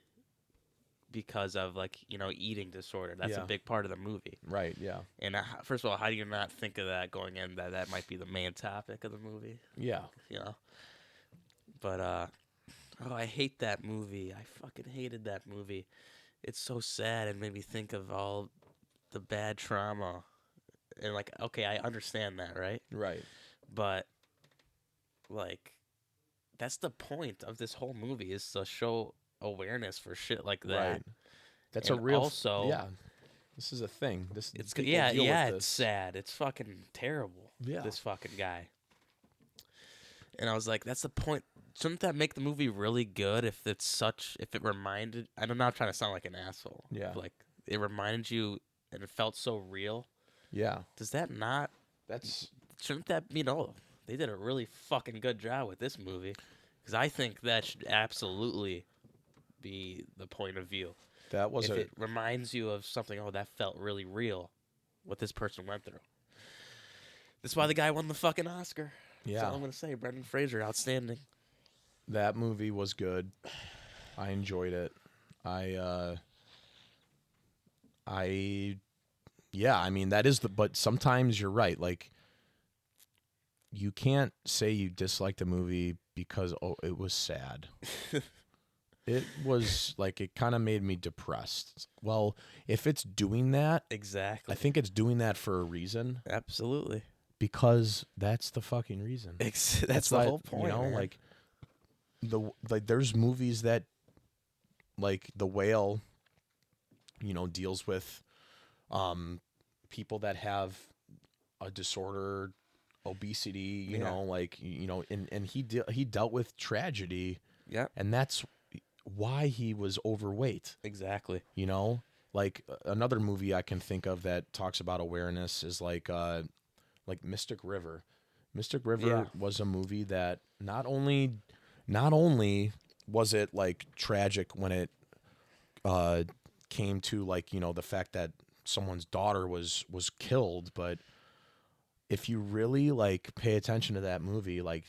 because of eating disorder. That's Yeah. a big part of the movie. Right. Yeah. And first of all, how do you not think of that going in that might be the main topic of the movie? Yeah. You know. But oh, I hate that movie. I fucking hated that movie. It's so sad and made me think of all the bad trauma. And like, okay, I understand that, right? Right. But like, that's the point of this whole movie is to show awareness for shit like that. Right. That's a And real. also, Yeah. This is a thing. This it's people yeah, deal with yeah, it's this. sad. It's fucking terrible. Yeah. This fucking guy. And I was like, that's the point. Shouldn't that make the movie really good if it's such if it reminded I'm not trying to sound like an asshole. Yeah. Like it reminded you and it felt so real. Yeah. Does that not That's shouldn't that they did a really fucking good job with this movie cuz I think that should absolutely be the point of view. that was If a it reminds you of something, oh, that felt really real, what this person went through. That's why the guy won the fucking Oscar. That's all yeah. I'm gonna say. Brendan Fraser, outstanding. That movie was good. I enjoyed it. I yeah, I mean that is the but sometimes you're right. Like you can't say you disliked a movie because it was sad. It was like it kind of made me depressed. Well, if it's doing that, Exactly. I think it's doing that for a reason Absolutely. because that's the fucking reason. That's the why, whole point, you know, man. like there's movies that like The Whale, deals with people that have a disorder, obesity, Yeah. and he dealt with tragedy, Yep. and that's why he was overweight. Exactly. Like another movie I can think of that talks about awareness is like Mystic River. Mystic River Yeah. was a movie that not only was it like tragic when it came to like the fact that someone's daughter was killed, but if you really like pay attention to that movie, like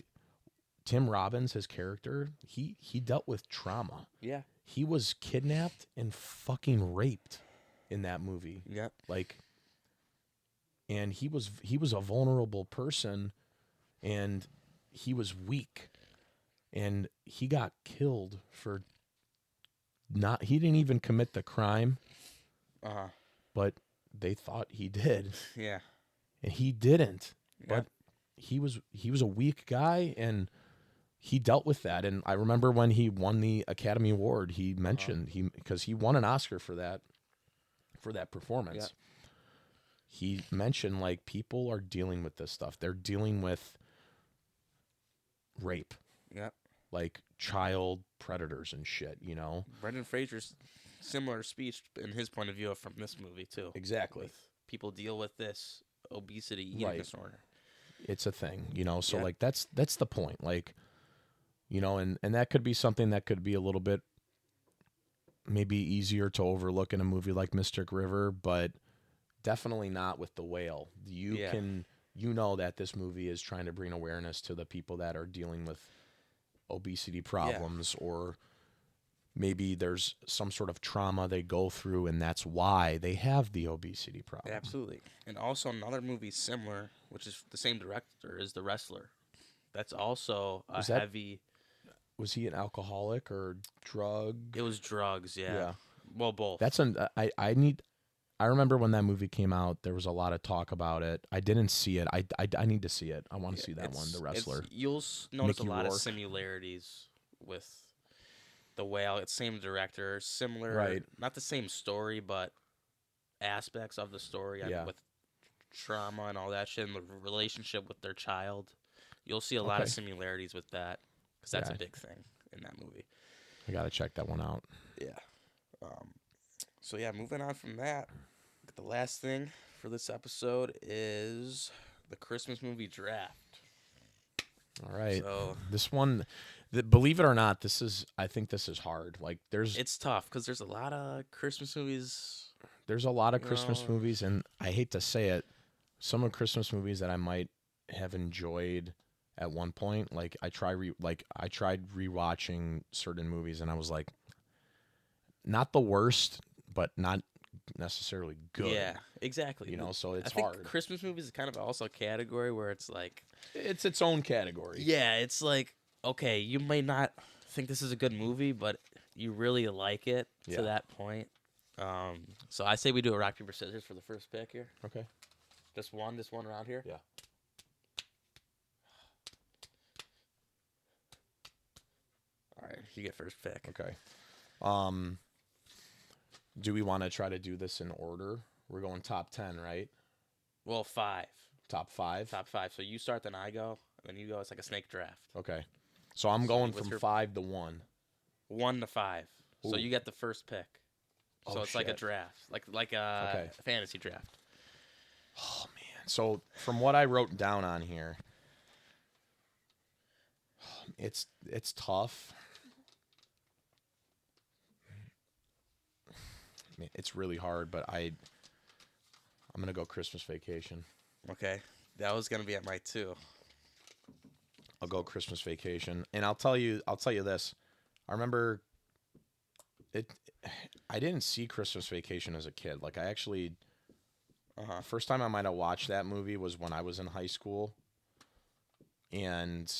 Tim Robbins, his character, he dealt with trauma. Yeah. He was kidnapped and fucking raped in that movie. Yep. Like, and he was a vulnerable person, and he was weak, and he got killed for not. He didn't even commit the crime, Uh-huh. but they thought he did, Yeah. and he didn't. Yeah. But he was a weak guy, and he dealt with that. And I remember when he won the Academy Award, he mentioned because he won an Oscar for that performance. Yeah. He mentioned like people are dealing with this stuff. They're dealing with rape, Yep. like child predators and shit, Brendan Fraser's similar speech in his point of view from this movie too. Exactly. With people deal with this obesity eating Right. disorder. It's a thing, so Yeah. like that's the point. Like, and that could be something that could be a little bit maybe easier to overlook in a movie like Mystic River, but definitely not with The Whale. You Yeah. can that this movie is trying to bring awareness to the people that are dealing with obesity problems, or maybe there's some sort of trauma they go through and that's why they have the obesity problem. Absolutely. And also another movie similar, which is the same director, is The Wrestler. That's also a Was that- heavy. Was he an alcoholic or drug? It was drugs, yeah. Yeah. Well, both. That's I remember when that movie came out, there was a lot of talk about it. I didn't see it. I need to see it. I want to see that one, The Wrestler. You'll notice Mickey a lot of Rourke. similarities with The Whale. It's same director, similar, Right. not the same story, but aspects of the story Yeah. with trauma and all that shit, and the relationship with their child. You'll see a lot of Okay. similarities with that, because that's Yeah. a big thing in that movie. I got to check that one out. Yeah. So yeah, moving on from that, the last thing for this episode is the Christmas movie draft. All right. So This one, believe it or not, I think this is hard. Like it's tough because there's a lot of Christmas movies. there's a lot of You Christmas know. movies, and I hate to say it, some of Christmas movies that I might have enjoyed at one point. Like I tried rewatching certain movies, and I was like, not the worst, but not necessarily good. Yeah, exactly. So it's I think hard. Christmas movies is kind of also a category where it's like, It's its own category. yeah, it's like, okay, you may not think this is a good movie, but you really like it to Yeah. that point. So I say we do a rock paper scissors for the first pick here. Okay. This one around here. Yeah. All right, you get first pick. Okay. Um, do we want to try to do this in order? We're going top 10, right? Well, 5. Top 5? Top 5. So you start, then I go, and then you go. It's like a snake draft. Okay. So I'm So going what's from your 5 to 1. 1 to 5. So Ooh. you get the first pick. So Oh, it's like a shit. draft, like a Okay. fantasy draft. Oh, man. So from what I wrote down on here, it's tough. I mean, it's really hard, but I'm going to go Christmas Vacation. Okay, that was gonna be at my 2. I'll go Christmas Vacation. And I'll tell you this. I remember it I didn't see Christmas Vacation as a kid. Like I actually first time I might have watched that movie was when I was in high school. And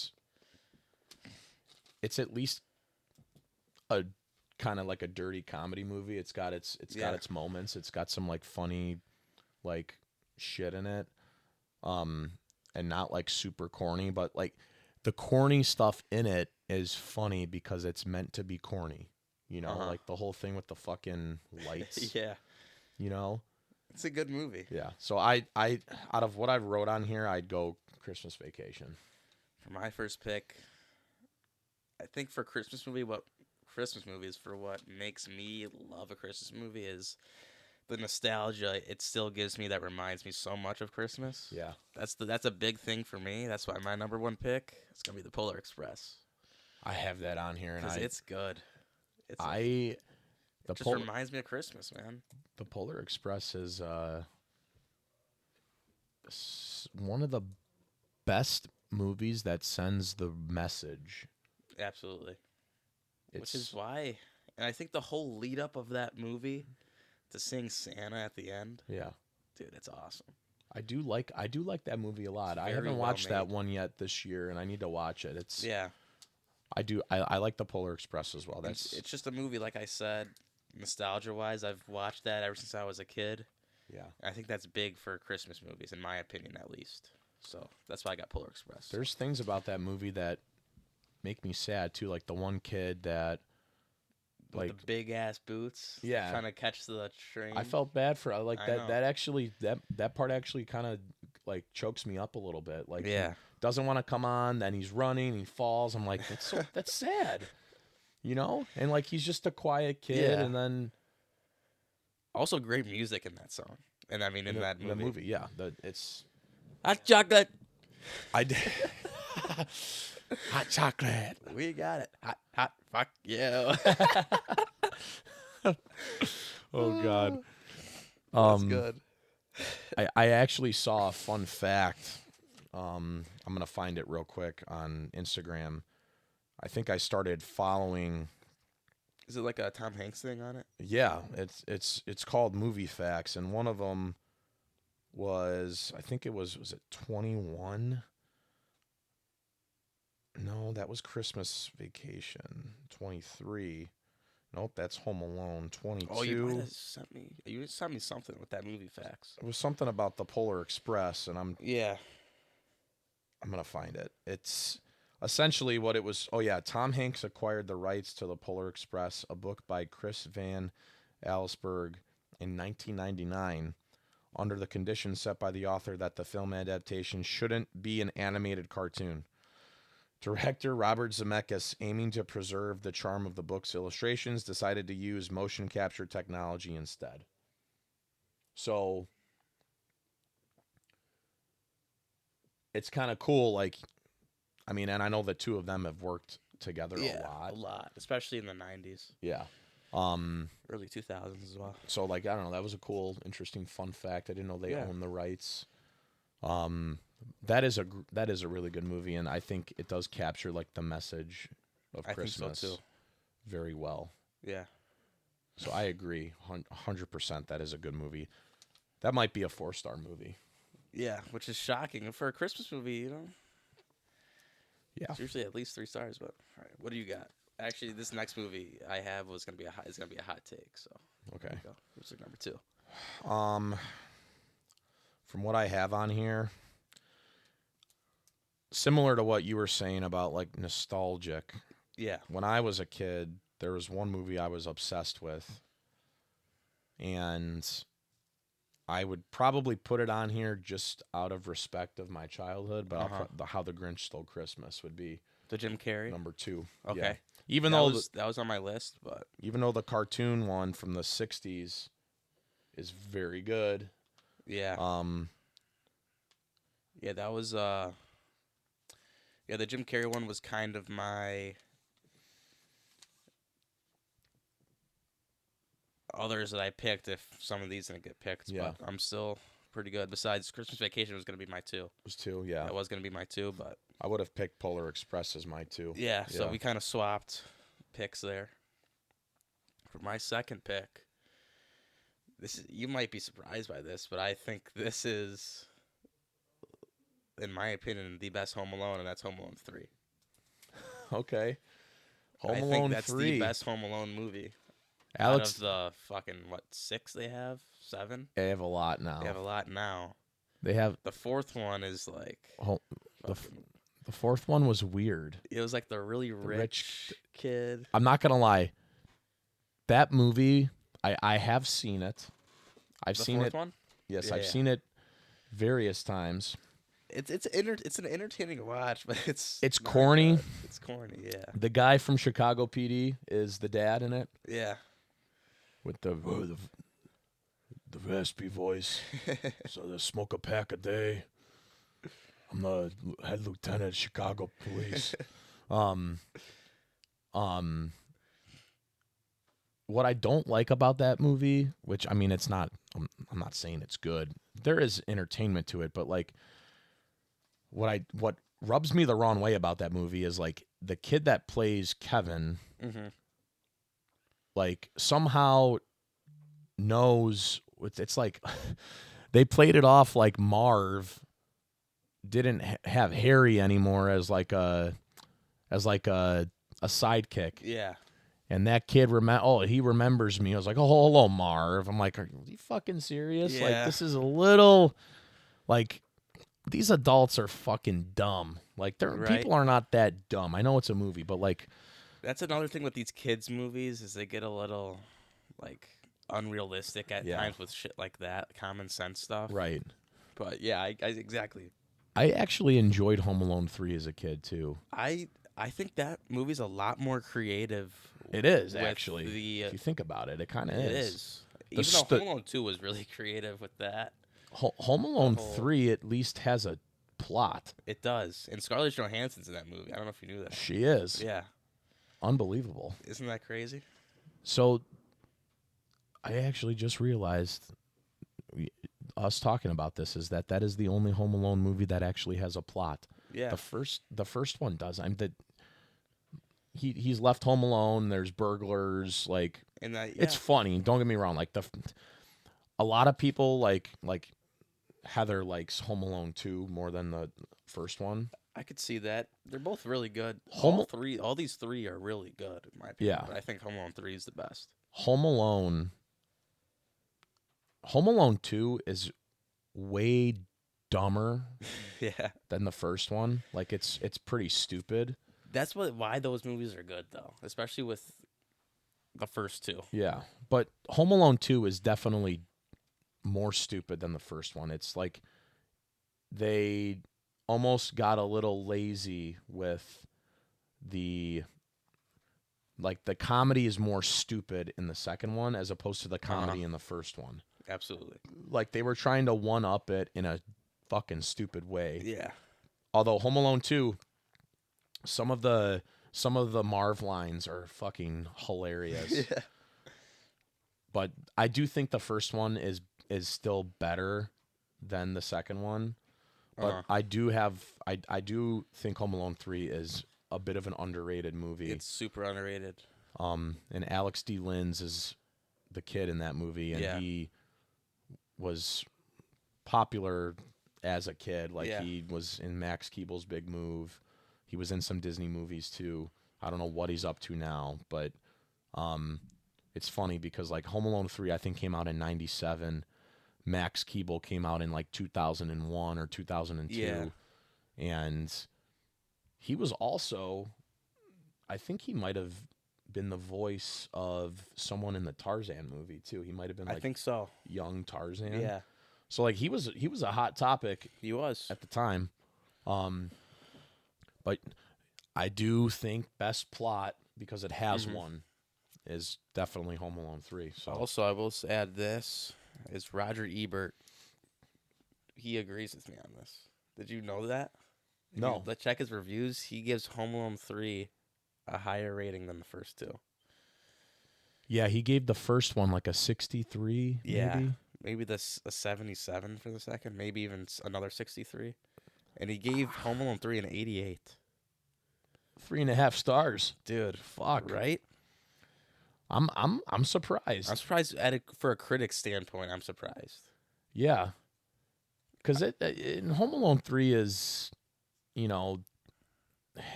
it's at least a kind of like a dirty comedy movie. It's got its moments. It's got some like funny like shit in it. And not like super corny, but like the corny stuff in it is funny because it's meant to be corny. You know, like the whole thing with the fucking lights. Yeah, You know? it's a good movie. Yeah. So I out of what I wrote on here, I'd go Christmas Vacation. For my first pick, I think for Christmas movies for what makes me love a Christmas movie is the nostalgia it still gives me that reminds me so much of Christmas. Yeah. That's a big thing for me. That's why my number 1 pick is gonna be the Polar Express I have that on here, and because it's good. the It just reminds me of Christmas, man. the Polar Express is one of the best movies that sends the message. Absolutely. It's Which is why, and I think the whole lead up of that movie to seeing Santa at the end, yeah. dude, it's awesome. I do like that movie a lot. I very haven't well watched that made. one yet this year, and I need to watch it. Yeah, I like the Polar Express as well. it's just a movie, like I said, nostalgia wise. I've watched that ever since I was a kid. Yeah. I think that's big for Christmas movies, in my opinion, at least. So that's why I got Polar Express. There's things about that movie that make me sad too, like the one kid that With like the big ass boots, Yeah. trying to catch the train. I felt bad for like I that know. that actually that part actually kind of like chokes me up a little bit. Like Yeah. he doesn't want to come on, then he's running, he falls. I'm like that's sad. You know? And like he's just a quiet kid Yeah. and then Also, great music in that song, and I mean in that movie. the movie, yeah, it's Hot chocolate. I did hot chocolate. We got it. Hot. Fuck you. Oh god. That's good. I actually saw a fun fact. I'm gonna find it real quick on Instagram. I think I started following. Is it like a Tom Hanks thing on it? Yeah, it's called Movie Facts, and one of them was I think it was it 21? No, that was Christmas Vacation. 23. Nope, that's Home Alone. 22. Oh, you might have sent me. You sent me something with that movie facts. It was something about the Polar Express, and I'm Yeah. gonna find it. It's essentially what it was. Oh yeah, Tom Hanks acquired the rights to the Polar Express, a book by Chris Van Allsburg in 1999, under the conditions set by the author that the film adaptation shouldn't be an animated cartoon. Director Robert Zemeckis, aiming to preserve the charm of the book's illustrations, decided to use motion capture technology instead. So it's kind of cool, like, I mean, and I know the two of them have worked together A lot, especially in the 90s, Yeah. early 2000s as well. So like, I don't know, that was a cool, interesting fun fact. I didn't know they own the rights. That is a really good movie, and I think it does capture like the message of Christmas think so too. very well. Yeah. So I agree, 100%. That is a good movie. That might be a 4-star movie. Yeah, which is shocking for a Christmas movie, you know. Yeah. It's usually at least 3 stars. But all right, what do you got? Actually, this next movie I have was gonna be is gonna be a hot take. So here Okay. we go. What's like number two? Um, from what I have on here, similar to what you were saying about like nostalgic. Yeah. When I was a kid, there was one movie I was obsessed with, and I would probably put it on here just out of respect of my childhood. But How the Grinch Stole Christmas would be The Jim Carrey. number two. Yeah. Okay. Even That though was that was on my list, but even though the cartoon one from the '60s is very good. yeah, Um, yeah, that was yeah, the Jim Carrey one was kind of my others that I picked if some of these didn't get picked, yeah, but I'm still pretty good. Besides, Christmas Vacation was gonna be my two. was two. Yeah, That was gonna be my two, but I would have picked Polar Express as my two. yeah, so Yeah. we kind of swapped picks there. For my second pick, you might be surprised by this, but I think this is, in my opinion, the best Home Alone, and that's Home Alone 3. Okay. I Home think Alone that's 3. the best Home Alone movie. Out Alex, of the fucking, what, 6 they have? 7? they have a lot now. They have a lot now. They have The fourth one is like, the fucking, the fourth one was weird. it was like the really rich rich kid. I'm not gonna lie. That movie, I have seen it. I've The seen fourth it. one? Yes, Yeah, I've yeah. seen it various times. It's an entertaining watch, but it's It's not corny. good. It's corny, yeah. The guy from Chicago PD is the dad in it Yeah. with the raspy voice. So they smoke a pack a day. I'm the head lieutenant of Chicago Police. Um, what I don't like about that movie, which I mean, it's not. I'm not saying it's good. There is entertainment to it, but like, what rubs me the wrong way about that movie is like the kid that plays Kevin, Mm-hmm. like somehow knows. It's like they played it off like Marv didn't have Harry anymore as like a sidekick. Yeah. And that kid he remembers me. I was like, "Oh, hello, Marv." I'm like, "Are you fucking serious? Like, Yeah. this is a little like these adults are fucking dumb. Like, Right. people are not that dumb. I know it's a movie, but like, That's another thing with these kids' movies is they get a little, like, unrealistic at Yeah. times with shit like that, common sense stuff. right." But yeah, I exactly. I actually enjoyed Home Alone 3 as a kid too. I think that movie's a lot more creative. It is with actually. The If you think about it, it kind of it is. is. Even though Home Alone 2 was really creative with that. Home Alone whole- 3 at least has a plot. It does. And Scarlett Johansson's in that movie. I don't know if you knew that. She is. Yeah. Unbelievable. Isn't that crazy? So I actually just realized us talking about this is that is the only Home Alone movie that actually has a plot. Yeah. The first one does. He's left home alone. There's burglars. Like, And that it's funny. Don't get me wrong. Like a lot of people like Heather likes Home Alone 2 more than the first one. I could see that. They're both really good. Home- all these three are really good in my opinion. Yeah. But I think Home Alone 3 is the best. Home Alone 2 is way dumber Yeah. than the first one. Like it's pretty stupid. That's why those movies are good though, especially with the first two. Yeah. But Home Alone 2 is definitely more stupid than the first one. It's like they almost got a little lazy with the comedy is more stupid in the second one as opposed to the comedy in the first one. Absolutely. Like they were trying to one up it in a fucking stupid way. Yeah. Although Home Alone 2, some of the Marv lines are fucking hilarious. Yeah. But I do think the first one is still better than the second one. But I do think Home Alone 3 is a bit of an underrated movie. It's super underrated. And Alex D. Linz is the kid in that movie, and he was popular as a kid. Like he was in Max Keeble's Big Move. He was in some Disney movies too. I don't know what he's up to now, but it's funny because like Home Alone 3 I think came out in 97. Max Keeble came out in like 2001 or 2002. Yeah. And he was also, I think he might have been the voice of someone in the Tarzan movie too. He might have been I like think so. young Tarzan. Yeah, So like he was a hot topic he was. at the time. But I do think best plot, because it has one, is definitely Home Alone 3. So Also, I will add this is Roger Ebert. He agrees with me on this. Did you know that? No. Let's check his reviews. He gives Home Alone 3 a higher rating than the first two. Yeah, he gave the first one like a 63, Yeah. maybe. Maybe this a 77 for the second, maybe even another 63. And he gave Home Alone 3 an 88. 3.5 stars. Dude, Fuck. right? I'm surprised. I'm surprised for a critic's standpoint. I'm surprised. Yeah. Because Home Alone 3 is, you know,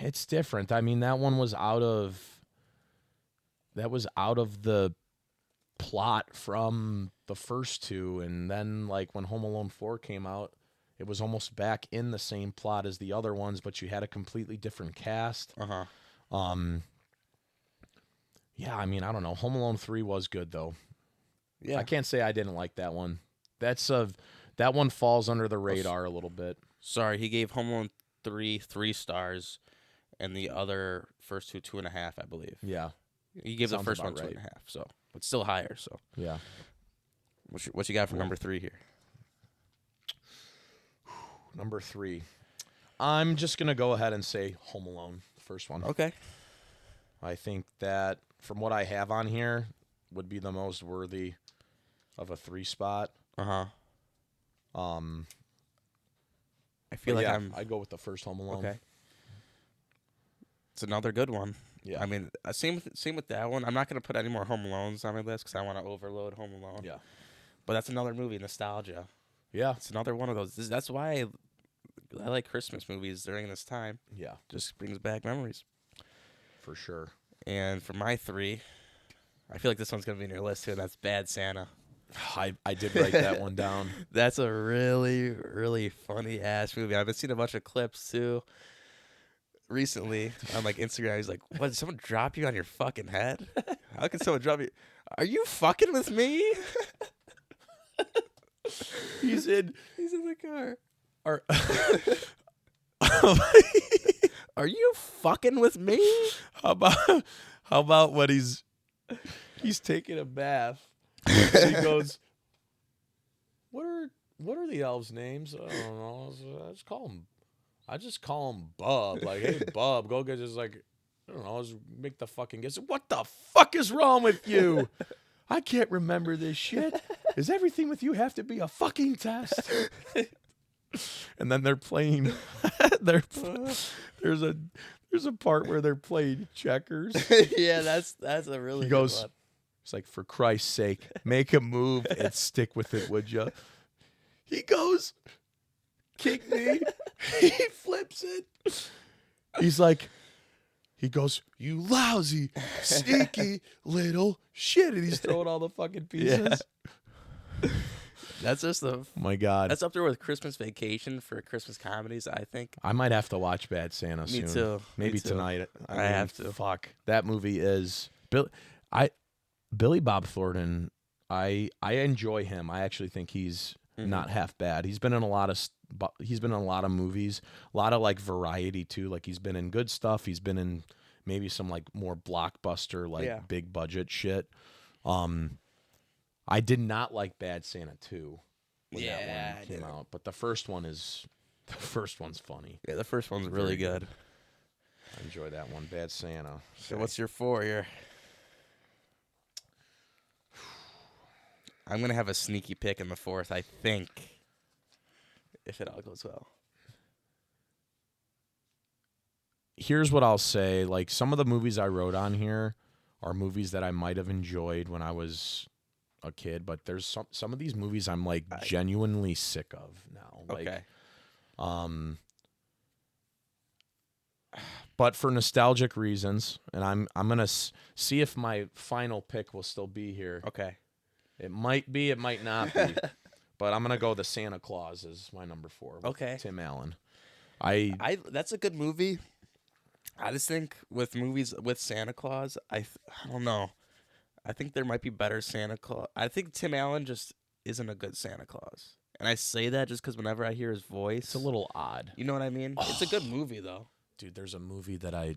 it's different. I mean, that one was out of the plot from the first two, and then like when Home Alone 4 came out, it was almost back in the same plot as the other ones, but you had a completely different cast. Yeah, I mean, I don't know. Home Alone 3 was good though. Yeah. I can't say I didn't like that one. That one falls under the radar a little bit. Sorry, he gave Home Alone 3 stars, and the other first two 2.5, I believe. Yeah. He gave the Sounds first one about right. 2.5, so but still higher. So Yeah. what you got for number 3 here? Number 3. I'm just going to go ahead and say Home Alone, the first one. Okay. I think that from what I have on here would be the most worthy of a 3 spot. I feel But like yeah, I go with the first Home Alone. okay. It's another good one. Yeah. I mean, same with that one. I'm not gonna put any more Home Alones on my list because I want to overload Home Alone. Yeah. But that's another movie, nostalgia. Yeah. It's another one of those. That's why I like Christmas movies during this time. Yeah. Just brings back memories. For sure. And for my 3, I feel like this one's gonna be in your list too. That's Bad Santa. I did write that one down. That's a really, really funny ass movie. I've been seeing a bunch of clips too recently on like Instagram. He's like, "What? Did someone drop you on your fucking head? How can someone drop you? Are you fucking with me?" He's in the car. our Are you fucking with me? How about when he's taking a bath? He goes, What are the elves' names? I don't know. I just call him Bub. Like, hey Bub, go get just like, I don't know, just make the fucking guess. What the fuck is wrong with you? I can't remember this shit. Does everything with you have to be a fucking test? And then they're playing there's a part where they're playing checkers. Yeah, that's a really He good goes, one. it's like, for Christ's sake, make a move and stick with it, would you? He goes, kick me. He flips it. He goes, you lousy, sneaky little shit. And he's throwing all the fucking pieces. That's just Oh my God. that's up there with Christmas Vacation for Christmas comedies, I think. I might have to watch Bad Santa soon. Me too. Maybe Me too. tonight. I have to. Fuck. That movie is Billy Bob Thornton. I enjoy him. I actually think he's not half bad. He's been in a lot of movies, a lot of like variety too. Like he's been in good stuff. He's been in maybe some like more blockbuster, like big budget shit. I did not like Bad Santa 2 when that one came out, but the first one's funny. Yeah, the first one's really good. I enjoy that one, Bad Santa. So what's your 4 here? I'm gonna have a sneaky pick in the 4th, I think, if it all goes well. Here's what I'll say. Like, some of the movies I wrote on here are movies that I might have enjoyed when I was a kid, but there's some of these movies I'm like genuinely sick of now. Like, Okay. but for nostalgic reasons, and I'm gonna see if my final pick will still be here. Okay. It might be, it might not be, but I'm gonna go the Santa Claus as my number 4 with Okay. Tim Allen. I That's a good movie. I just think with movies with Santa Claus, I don't know. I think there might be better Santa Claus. I think Tim Allen just isn't a good Santa Claus. And I say that just because whenever I hear his voice, it's a little odd. you know what I mean? It's a good movie though. Dude, there's a movie that I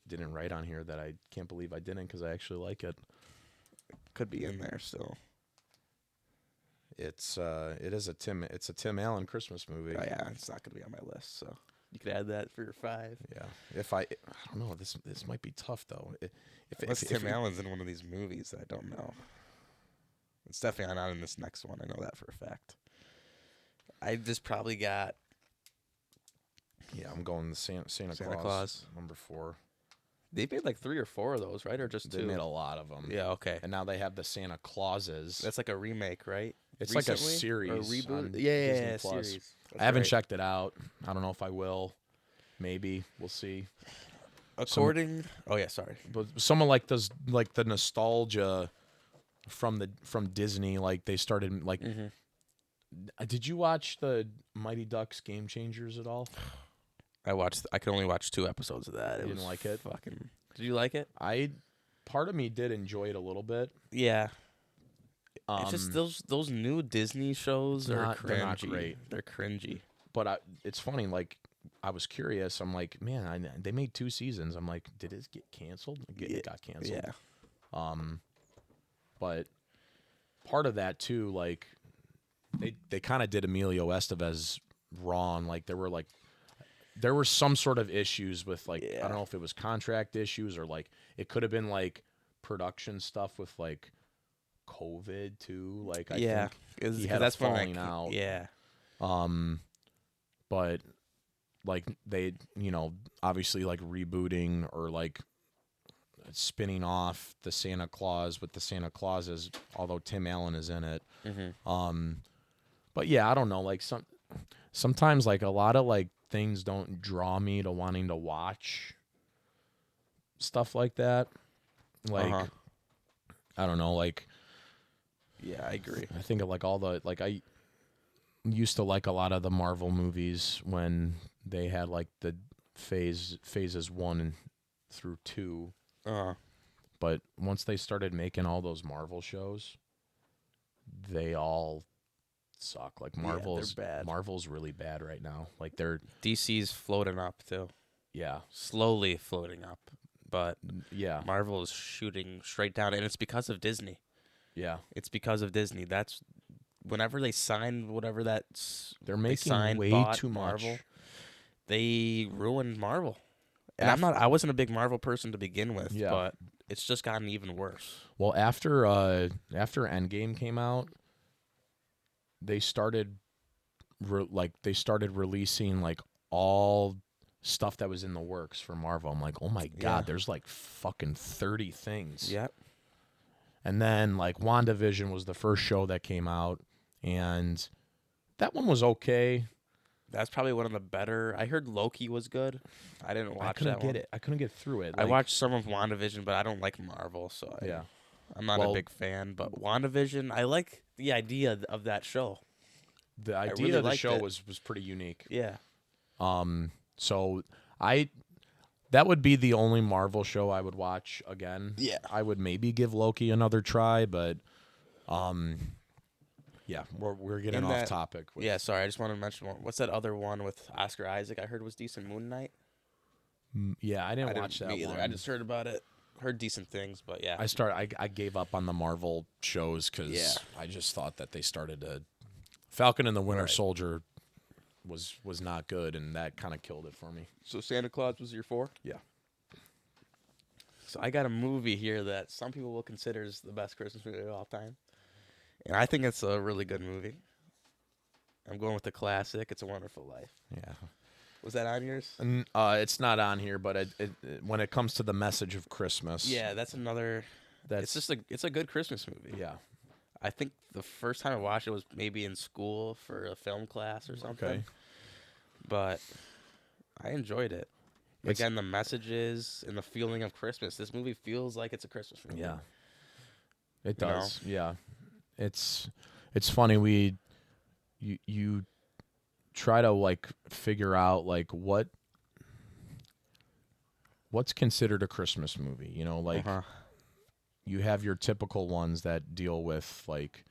didn't write on here that I can't believe I didn't because I actually like it. Could be in there still. It's a Tim Allen Christmas movie. Oh yeah, it's not gonna be on my list, so you could add that for your 5. Yeah. If I don't know, this might be tough though. Unless Tim Allen's in one of these movies, I don't know. It's definitely not in this next one. I know that for a fact. I just probably got Yeah, I'm going the Santa Santa Claus, Claus. number 4. They made like 3 or 4 of those, right? Or just They 2? made a lot of them. Yeah, okay. And now they have the Santa Clauses. That's like a remake, right? It's like a Recently? series Or a on reboot? Disney Yeah, Plus. series. I haven't right. checked it out. I don't know if I will. Maybe we'll see. According, oh yeah, sorry. But someone like does like the nostalgia from Disney. Like they started like. Did you watch the Mighty Ducks Game Changers at all? I could only watch 2 episodes of that. You didn't like it? Fucking. Did you like it? Part of me did enjoy it a little bit. Yeah. It's just those new Disney shows are cringy. They're not great. They're cringy. But it's funny. Like I was curious. I'm like, man, they made 2 seasons. I'm like, did it get canceled? It got canceled. Yeah. But part of that too, like they kind of did Emilio Estevez wrong. Like there were some sort of issues with like I don't know if it was contract issues or like it could have been like production stuff with like COVID too. Like I think he had that's falling out. Yeah. But like they, obviously like rebooting or like spinning off the Santa Claus with the Santa Clauses, although Tim Allen is in it. But yeah, I don't know. Like sometimes like a lot of like things don't draw me to wanting to watch stuff like that. Like I don't know. Like yeah, I agree. I think of like all the like I used to like a lot of the Marvel movies when they had like the phases 1 through 2. But once they started making all those Marvel shows, they all suck. Like Marvel's bad. Marvel's really bad right now. Like DC's floating up too. yeah. Slowly floating up. But Yeah. Marvel is shooting straight down, and it's because of Disney. Yeah. It's because of Disney. That's whenever they sign whatever They're making way bought too Marvel, much. they ruined Marvel. And I wasn't a big Marvel person to begin with, but it's just gotten even worse. Well, after Endgame came out, they started releasing like all stuff that was in the works for Marvel. I'm like, oh my god, there's like fucking 30 things. Yep. And then like WandaVision was the first show that came out, and that one was okay. That's probably one of the better. I heard Loki was good. I didn't watch that one. I couldn't get through it. I watched some of WandaVision, but I don't like Marvel, so I'm not a big fan. But WandaVision, I like the idea of that show. The idea really of the liked show it. was pretty unique. Yeah. So that would be the only Marvel show I would watch again. Yeah. I would maybe give Loki another try, but yeah, we're getting off topic. Yeah, sorry, I just wanted to mention one. What's that other one with Oscar Isaac? I heard was decent. Moon Knight. Yeah, I didn't watch that either. one. I just heard about it. Heard decent things, but yeah. I gave up on the Marvel shows because I just thought that they started to Falcon and the Winter Soldier was not good, and that kind of killed it for me. So Santa Claus was your 4? Yeah. So I got a movie here that some people will consider is the best Christmas movie of all time. And I think it's a really good movie. I'm going with the classic, It's a Wonderful Life. Yeah. Was that on yours? It's not on here, but when it comes to the message of Christmas. Yeah, that's another. It's a good Christmas movie. Yeah. I think the first time I watched it was maybe in school for a film class or something. Okay. But I enjoyed it. It's again, the messages and the feeling of Christmas. This movie feels like it's a Christmas movie. yeah, it You know? does. Yeah, it's funny. You try to like figure out like what's considered a Christmas movie. You know, like Uh-huh. you have your typical ones that deal with like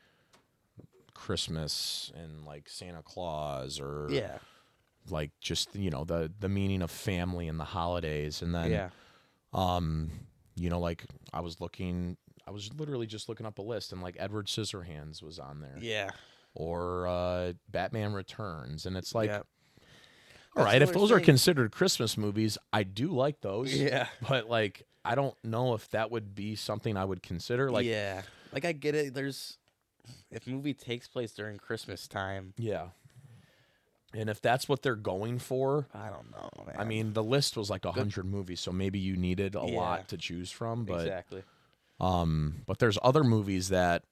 Christmas and like Santa Claus or Yeah. like just the meaning of family and the holidays, and then Yeah. like I was literally just looking up a list, and like Edward Scissorhands was on there, Yeah. or Batman Returns, and it's like, Yeah. all That's right, if another those are thing. considered Christmas movies, I do like those, Yeah. but like I don't know if that would be something I would consider. Like, Yeah. Like I get it. If movie takes place during Christmas time, yeah, and if that's what they're going for, I don't know, man. I mean, the list was like Good. 100 movies, so maybe you needed a Yeah. lot to choose from, but Exactly. but there's other movies that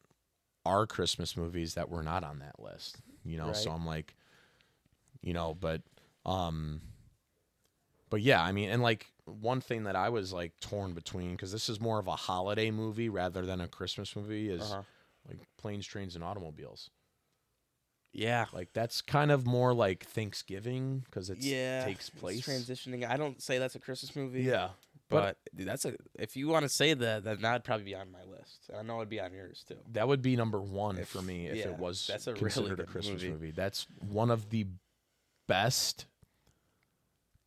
are Christmas movies that were not on that list, so Right. I'm like, but yeah, I mean, and like one thing that I was like torn between, because this is more of a holiday movie rather than a Christmas movie, is Uh-huh. like Planes, Trains, and Automobiles. Yeah. Like that's kind of more like Thanksgiving because it Yeah. takes place. It's transitioning. I don't say that's a Christmas movie. Yeah, But that's if you want to say that, then that'd probably be on my list. I know it'd be on yours too. that would be number one for me if yeah, it was that's a really considered a good Christmas movie. movie. That's one of the best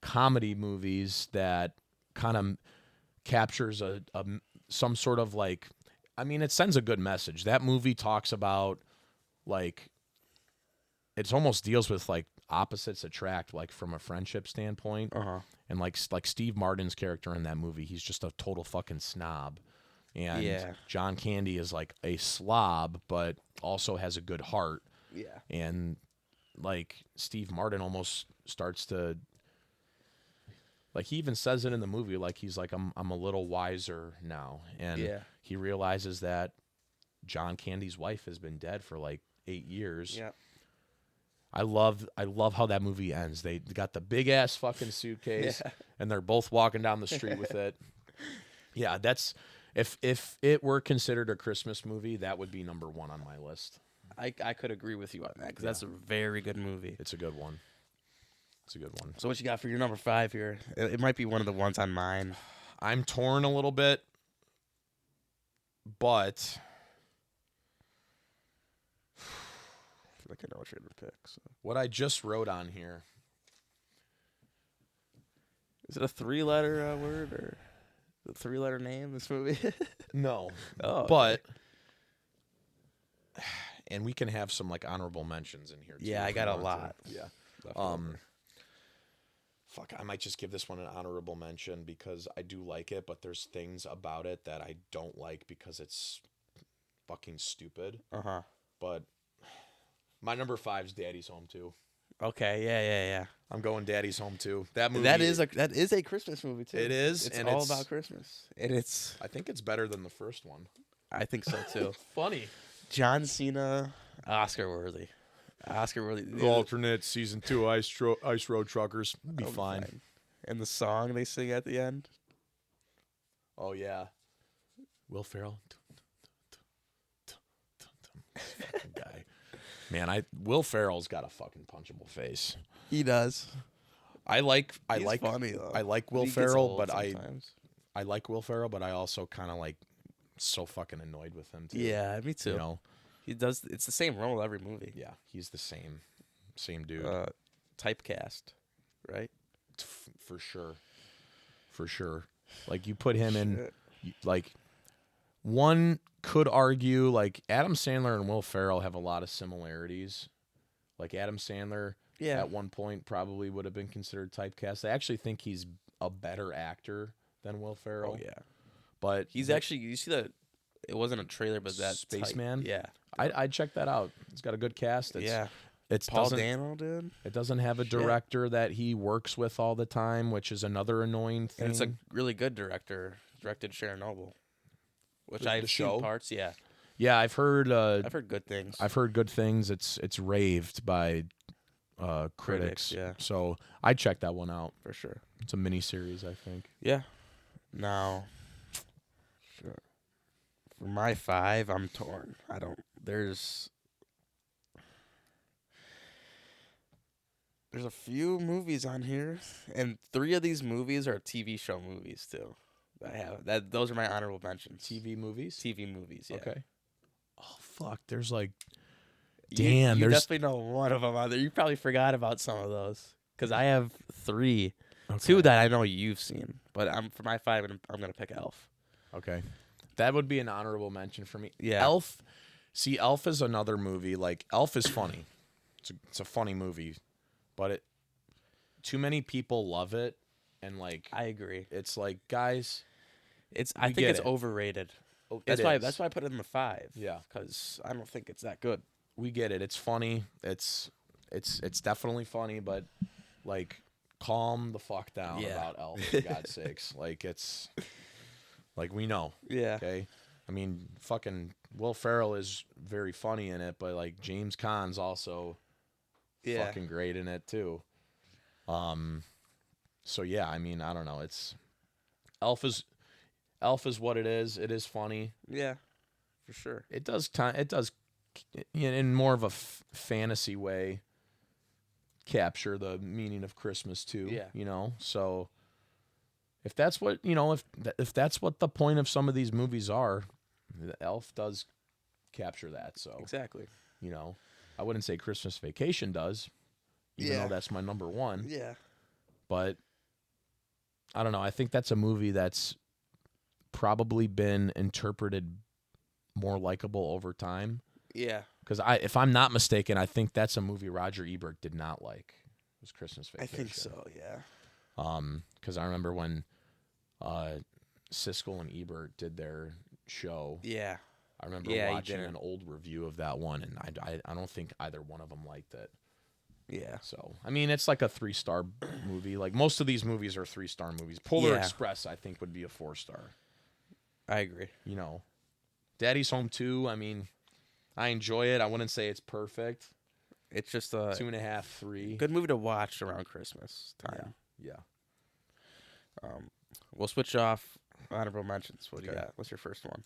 comedy movies that kind of captures some sort of like, I mean, it sends a good message. That movie talks about like, it's almost deals with like opposites attract, like from a friendship standpoint. Uh-huh. And like Steve Martin's character in that movie, he's just a total fucking snob. And Yeah. John Candy is like a slob, but also has a good heart. Yeah. And like Steve Martin almost starts to, like, he even says it in the movie, like he's like, I'm a little wiser now. And Yeah. he realizes that John Candy's wife has been dead for like 8 years. Yeah. I love how that movie ends. They got the big ass fucking suitcase, Yeah. and they're both walking down the street with it. Yeah, that's if it were considered a Christmas movie, that would be number one on my list. I could agree with you on that because that's a very good movie. It's a good one. It's a good one. So what you got for your number 5 here? It might be one of the ones on mine. I'm torn a little bit, but I feel like I know what you're gonna pick. So. what I just wrote on here, Is it a 3-letter word or a 3-letter name? This movie? no, Oh, but and we can have some like honorable mentions in here too. Yeah, I if got we a want lot. to. Yeah. left over. Fuck, I might just give this one an honorable mention because I do like it, but there's things about it that I don't like because it's fucking stupid. Uh-huh. But my number 5 is Daddy's Home 2. Okay. Yeah. I'm going Daddy's Home 2. That movie. That is a Christmas movie too. It is, It's and all it's- about Christmas, and it's. I think it's better than the first one. I think so too. Funny. John Cena, Oscar worthy. Oscar worthy. Alternate season 2 Ice Road Truckers. Be Oh, fine. And the song they sing at the end. Oh yeah. Will Ferrell. Fucking guy. Man, Will Ferrell's got a fucking punchable face. He does. I like He's funny though. I like Will He gets Ferrell, old but sometimes. I like Will Ferrell, but I also kind of like so fucking annoyed with him too. Yeah, me too. You know. He does. It's the same role every movie. Yeah, he's the same dude. Typecast, right? For sure. For sure. Like you put him in like one could argue like Adam Sandler and Will Ferrell have a lot of similarities. Like Adam Sandler Yeah. at one point probably would have been considered typecast. I actually think he's a better actor than Will Ferrell. Oh yeah. But He's actually. You see that? It wasn't a trailer, but that Spaceman? Yeah. I'd check that out. It's got a good cast. Yeah. It's Paul doesn't Dano, dude. it doesn't have a Shit. director that he works with all the time, which is another annoying thing. And it's a really good director. Directed Chernobyl, which The I've show? seen parts. Yeah, yeah, I've heard I've heard good things. I've heard good things. It's raved by critics. Yeah. So I'd check that one out. For sure. It's a mini series, I think. Yeah. Now, sure. For my 5, I'm torn. There's a few movies on here, and 3 of these movies are TV show movies too. Those are my honorable mentions. TV movies. TV movies, yeah. Okay. Oh fuck! There's like, You damn. There's definitely know one of them out there. You probably forgot about some of those because I have 3, okay. 2 that I know you've seen. But for my 5, I'm gonna pick Elf. Okay, that would be an honorable mention for me. Yeah. Elf. See, Elf is another movie. Like Elf is funny. It's a funny movie, but too many people love it, and like I agree. it's like, guys, I think get it's it. overrated. That's That's why I put it in the 5. Yeah. Because I don't think it's that good. We get it. It's funny. It's definitely funny, but like, calm the fuck down Yeah. about Elf, for God's sakes. Like, it's like, we know. Yeah. Okay. I mean, fucking Will Ferrell is very funny in it, but like James Caan's also fucking great in it too. So yeah, I mean, I don't know. Elf is what it is. It is funny. Yeah. For sure. It does in more of a fantasy way capture the meaning of Christmas too. Yeah. You know, so if that's what if that's what the point of some of these movies are, the Elf does capture that. So Exactly. you know, I wouldn't say Christmas Vacation does, even though that's my number 1. Yeah. But I don't know. I think that's a movie that's probably been interpreted more likable over time. Yeah. Because if I'm not mistaken, I think that's a movie Roger Ebert did not like. It was Christmas Vacation. I think so. Yeah. Because I remember when Siskel and Ebert did their show. Yeah. I remember watching an old review of that one, and I don't think either one of them liked it. Yeah. So I mean, it's like a 3-star movie. Like most of these movies are 3-star movies. Polar Express, I think, would be a 4-star. I agree. You know, Daddy's Home 2. I mean, I enjoy it. I wouldn't say it's perfect. It's just a 2.5, 3. good movie to watch around Christmas time. Yeah. We'll switch off honorable mentions. What do you Okay. got? What's your first one?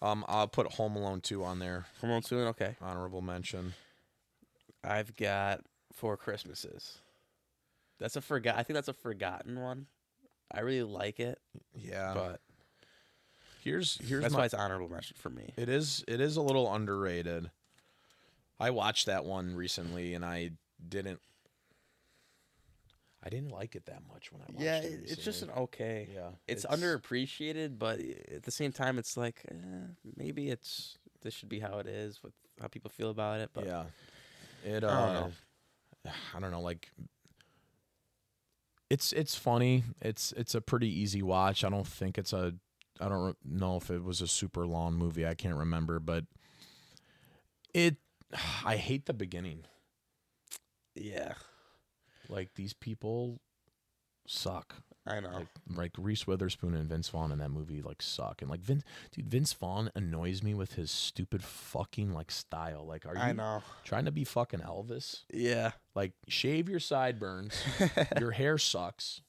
I'll put Home Alone 2 on there. Home Alone 2. Okay. Honorable mention. I've got 4 Christmases. I think that's a forgotten one. I really like it, Yeah. but Here's that's why it's honorable mention for me. It is a little underrated. I watched that one recently, and I didn't like it that much when I watched it recently. It's just an okay. Yeah, it's underappreciated, but at the same time, it's like maybe this should be how it is with how people feel about it. But yeah, I don't know. I don't know. Like, it's funny. It's a pretty easy watch. I don't know if it was a super long movie. I can't remember, but I hate the beginning. Yeah. Like, these people suck. I know. Like Reese Witherspoon and Vince Vaughn in that movie suck. And like Vince Vaughn annoys me with his stupid fucking style. Like, are you trying to be fucking Elvis? Yeah. Like, shave your sideburns. Your hair sucks.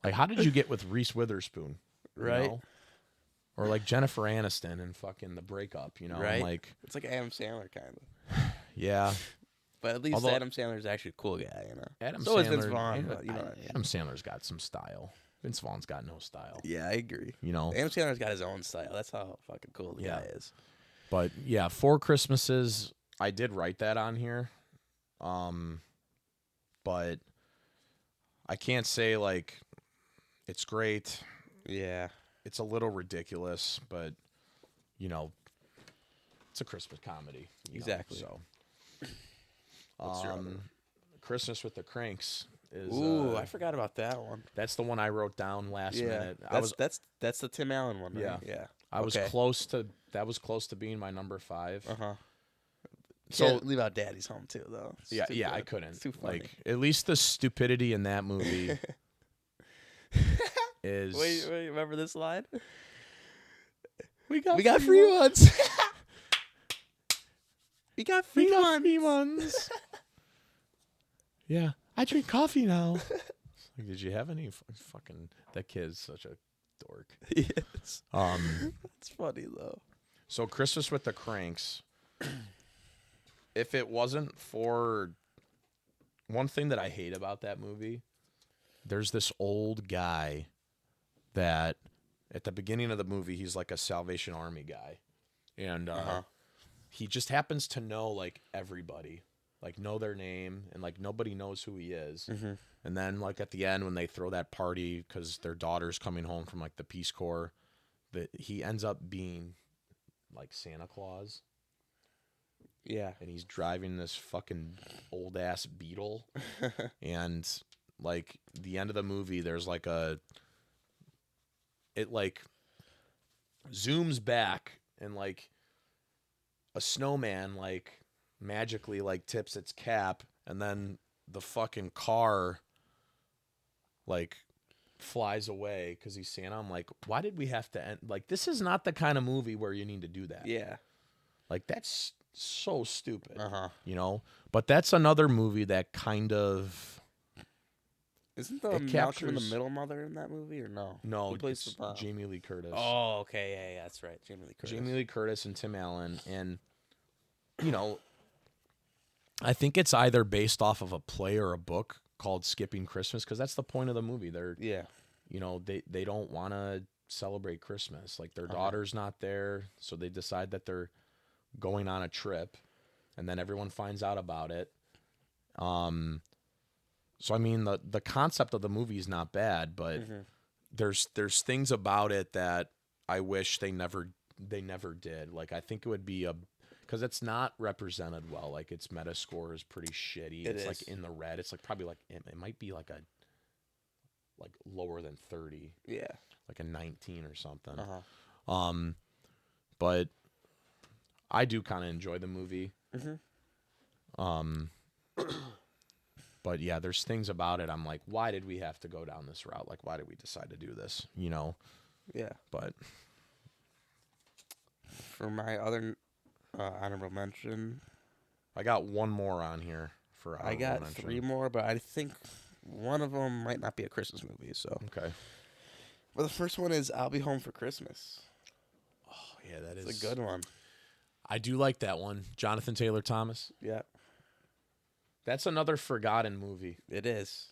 Like, how did you get with Reese Witherspoon? Right. Know? Or like Jennifer Aniston and fucking The Breakup, Right. Like, it's like Adam Sandler kind of. Yeah. But at least Adam Sandler's actually a cool guy, So is Vince Vaughn. But, Adam Sandler's got some style. Vince Vaughn's got no style. Yeah, I agree. Adam Sandler's got his own style. That's how fucking cool the guy is. But yeah, 4 Christmases. I did write that on here. But I can't say it's great. Yeah. It's a little ridiculous, but it's a Christmas comedy. Exactly. So What's your other one? Christmas with the Cranks is I forgot about that one. That's the one I wrote down last minute. That's the Tim Allen one, right? Yeah. I was close to being my number 5. Uh-huh. So Can't leave out Daddy's Home too, though. I couldn't. It's too funny. At least the stupidity in that movie is. Wait, remember this line? We got free ones. We got We free got ones. free ones. Yeah, I drink coffee now. Like, did you have any fucking? That kid's such a dork. Yes. It's funny though. So Christmas with the Cranks. If it wasn't for one thing that I hate about that movie, there's this old guy that at the beginning of the movie he's like a Salvation Army guy, and he just happens to know like everybody, like know their name, and like nobody knows who he is. Mm-hmm. And then like at the end when they throw that party because their daughter's coming home from like the Peace Corps, that he ends up being like Santa Claus. Yeah. And he's driving this fucking old ass Beetle. And like the end of the movie, there's like it like zooms back and like a snowman like magically like tips its cap, and then the fucking car like flies away because he's Santa. I'm like, why did we have to end? Like, this is not the kind of movie where you need to do that. Yeah. Like, that's so stupid. Uh-huh. But that's another movie that kind of. Isn't the It Malcolm in the captures- Middle mother in that movie or no? No, Who plays it's the mom? Jamie Lee Curtis. Oh, okay, yeah, that's right, Jamie Lee Curtis. Jamie Lee Curtis and Tim Allen, and I think it's either based off of a play or a book called Skipping Christmas, because that's the point of the movie. They're Yeah. they don't want to celebrate Christmas. Like their daughter's not there, so they decide that they're going on a trip, and then everyone finds out about it. So I mean the concept of the movie is not bad, but there's things about it that I wish they never did. Like I think it would be because it's not represented well. Like its Metascore is pretty shitty. It's like in the red. It's like probably like it might be like lower than 30. Yeah. Like a 19 or something. Uh-huh. But I do kind of enjoy the movie. But yeah, there's things about it. I'm like, why did we have to go down this route? Like, why did we decide to do this? Yeah. But For my other honorable mention, I got one more on here for I got mention. 3 more, but I think one of them might not be a Christmas movie. So, Okay. but the first one is "I'll Be Home for Christmas." Oh yeah, that It's is a good one. I do like that one. Jonathan Taylor Thomas. Yeah, That's another forgotten movie, it is.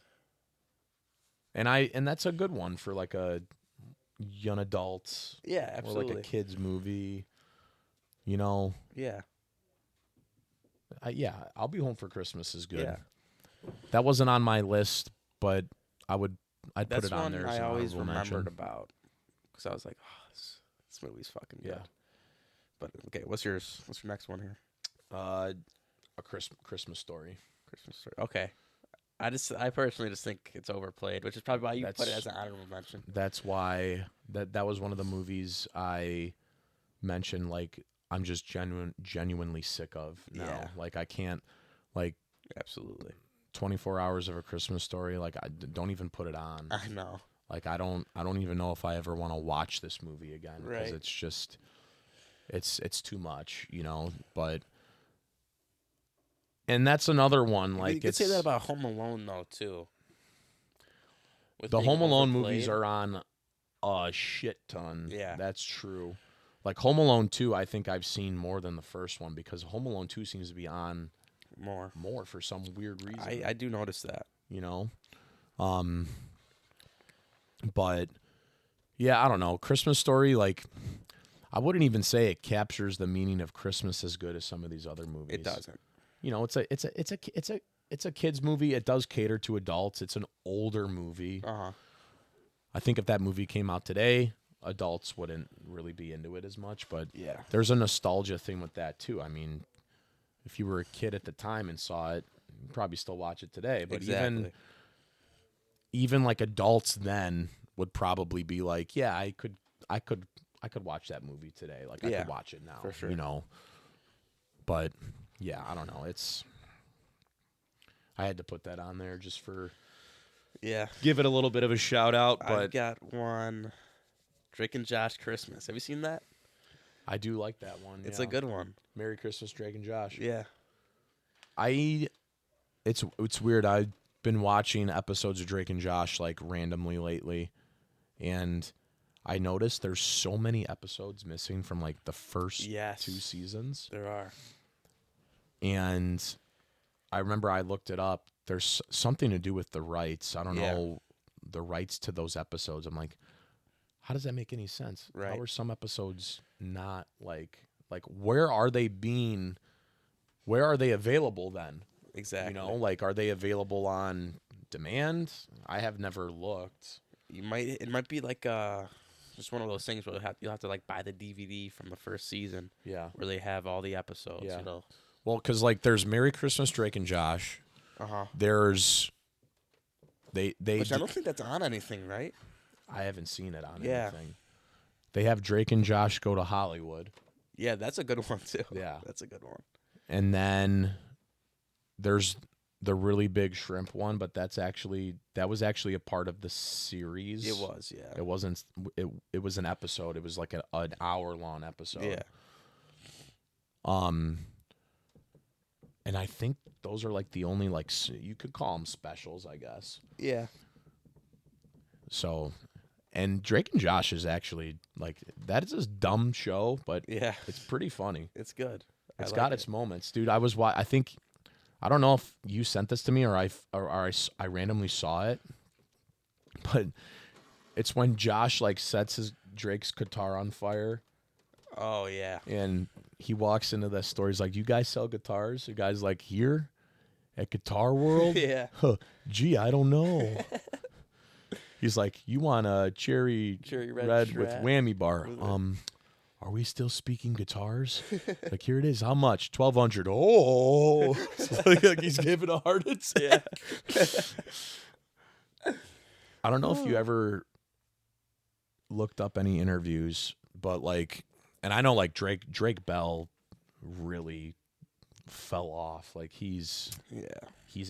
and that's a good one for like a young adult Yeah, or absolutely. like a kids movie. Yeah, Yeah, I'll Be Home for Christmas is good. yeah. That wasn't on my list, but I'd That's put it on one there. As I an always honorable remembered mention. about because I was like, "Oh, this movie's fucking good." Yeah. But okay, what's yours? What's your next one here? A Christmas Story. Christmas Story. Okay. I personally just think it's overplayed, which is probably why you put it That's- as an honorable mention. That's why that was one of the movies I mentioned. Like I'm just genuinely sick of now. Yeah. Like I can't like Absolutely. 24 Hours of a Christmas Story. Like I don't even put it on. I know. Like I don't even know if I ever want to watch this movie again because Right. it's just it's too much, But and that's another one. Like you could say that about Home Alone though too. With the being Home Alone overplayed. movies are on a shit ton. Yeah. That's true. Like Home Alone 2, I think I've seen more than the first one because Home Alone 2 seems to be on more. for some weird reason. I do notice that. But yeah, I don't know. Christmas Story, like I wouldn't even say it captures the meaning of Christmas as good as some of these other movies. It doesn't. It's a kids movie. It does cater to adults. It's an older movie. Uh-huh. I think if that movie came out today, adults wouldn't really be into it as much, but Yeah. there's a nostalgia thing with that too. I mean, if you were a kid at the time and saw it, you'd probably still watch it today. But Exactly. even like adults then would probably be like, yeah, I could watch that movie today. Like I Yeah, could watch it now. for sure. But yeah, I don't know. I had to put that on there just for Yeah. give it a little bit of a shout out. I've But got one. Drake and Josh Christmas. Have you seen that? I do like that one. It's Yeah. a good one. Merry Christmas, Drake and Josh. Yeah. I it's weird. I've been watching episodes of Drake and Josh like randomly lately, and I noticed there's so many episodes missing from like the first Yes. 2 seasons. There are. And I remember I looked it up. There's something to do with the rights. I don't Yeah. know the rights to those episodes. I'm like, how does that make any sense? Right. How are some episodes not like where are they being? Where are they available then? Exactly. You know, like are they available on demand? I have never looked. It might be like just one of those things where you'll have to like buy the DVD from the first season Yeah. where they have all the episodes. Yeah. You know. Well, because like there's Merry Christmas, Drake and Josh. There's they Which I don't think that's on anything, right? I haven't seen it on Yeah. anything. They have Drake and Josh Go to Hollywood. Yeah, that's a good one too. Yeah. That's a good one. And then there's the really big shrimp one, but that was actually a part of the series. It was, yeah. It wasn't. It was an episode. It was like an hour-long episode. Yeah. And I think those are like the only like you could call them specials, I guess. Yeah. So, and Drake and Josh is actually like that is a dumb show, but Yeah. it's pretty funny. It's good. It's got its moments, dude. I think I don't know if you sent this to me or I randomly saw it, but it's when Josh like sets Drake's guitar on fire. Oh yeah. And he walks into the store. He's like, "You guys sell guitars?" The guy's like, "Here at Guitar World." Yeah. Huh, gee, I don't know. He's like, "You want a cherry red with Strat. whammy bar?" Are we still speaking guitars? Like, here it is. How much? 1,200. Oh, like he's giving a heart attack. Yeah. I don't know if you ever looked up any interviews, but like, and I know like Drake Bell really fell off. Like he's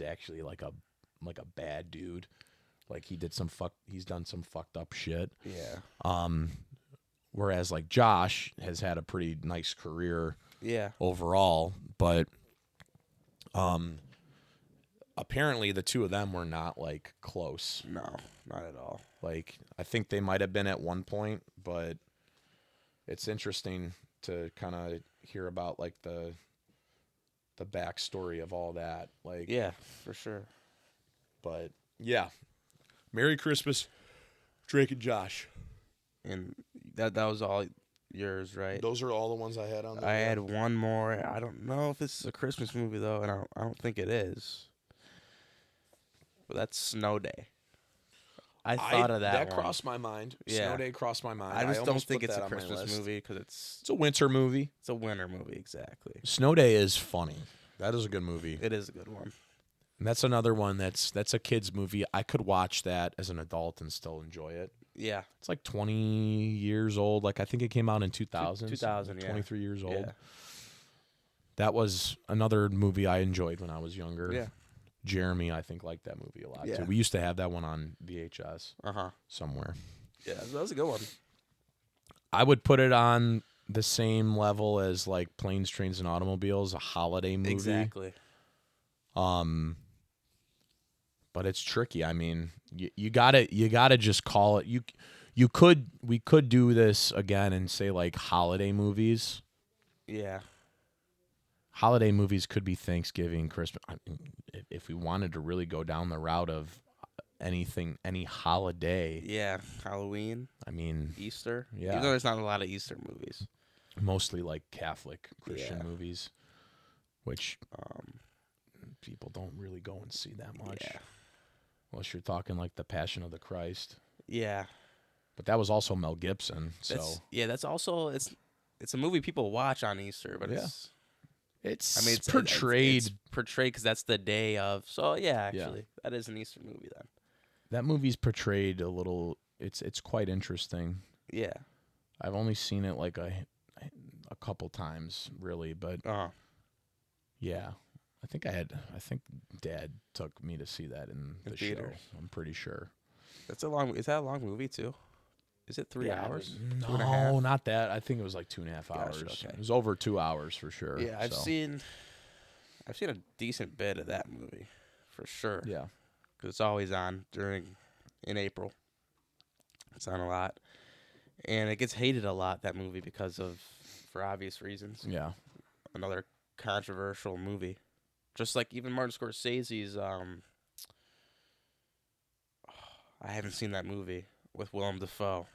actually like a bad dude. Like he's done some fucked up shit. Yeah. Whereas like Josh has had a pretty nice career Yeah. overall, but apparently the two of them were not like close. No, not at all. Like I think they might have been at one point, but it's interesting to kind of hear about like the backstory of all that. Like Yeah, for sure. But yeah. Merry Christmas, Drake and Josh. And that was all yours, right? Those are all the ones I had on there. I had one more. I don't know if this is a Christmas movie though, and I don't think it is. But that's Snow Day. I thought of that. That one. crossed my mind. Yeah. Snow Day crossed my mind. I just don't almost think put it's that a on my Christmas list. movie because it's a winter movie. It's a winter movie, exactly. Snow Day is funny. That is a good movie. It is a good one. And that's another one that's a kid's movie. I could watch that as an adult and still enjoy it. Yeah. It's like 20 years old. Like I think it came out in 2000. 2000, yeah. 23 years old. Yeah. That was another movie I enjoyed when I was younger. Yeah. Jeremy, I think, liked that movie a lot Yeah. too. We used to have that one on VHS somewhere. Yeah, that was a good one. I would put it on the same level as like Planes, Trains, and Automobiles, a holiday movie. Exactly. But it's tricky. I mean, you gotta just call it. We could do this again and say like holiday movies. Yeah. Holiday movies could be Thanksgiving, Christmas. I mean, if we wanted to really go down the route of any holiday. Yeah, Halloween. I mean, Easter. Yeah. Even though there's not a lot of Easter movies. Mostly like Catholic Christian Yeah. movies, which people don't really go and see that much. Yeah. Unless you're talking like The Passion of the Christ. Yeah. But that was also Mel Gibson. So That's also it's a movie people watch on Easter, but Yeah. it's it's portrayed. It's portrayed because that's the day of. So yeah, actually, that is an Easter movie then. That movie's portrayed a little. It's quite interesting. Yeah. I've only seen it like a couple times, really, but yeah, I think Dad took me to see that in the show. theaters. I'm pretty sure. Is that a long movie too? Is it 3 Yeah, hours? no, 2.5? not that. I think it was like 2.5 Gotcha, hours. okay. It was over 2 hours for sure. Yeah, I've so. seen a decent bit of that movie, for sure. Yeah. Because it's always on in April. It's on a lot, and it gets hated a lot, that movie, for obvious reasons. Yeah. Another controversial movie, just like even Martin Scorsese's. I haven't seen that movie with Willem Dafoe,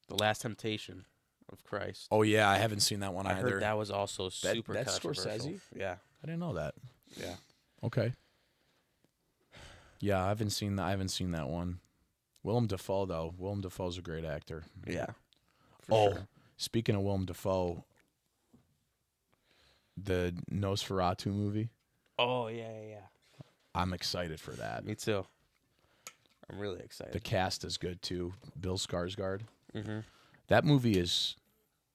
The Last Temptation of Christ. Oh yeah, I haven't seen that one I either. heard that was also super that's controversial. Scorsese? Yeah, I didn't know that. yeah. Okay. Yeah, I haven't seen that one. Willem Dafoe though. Willem Dafoe's a great actor. Yeah. Oh, Sure. speaking of Willem Dafoe, the Nosferatu movie. Oh yeah, yeah, yeah. I'm excited for that. Me too. I'm really The excited. cast is good too. Bill Skarsgård. Mm-hmm. That movie is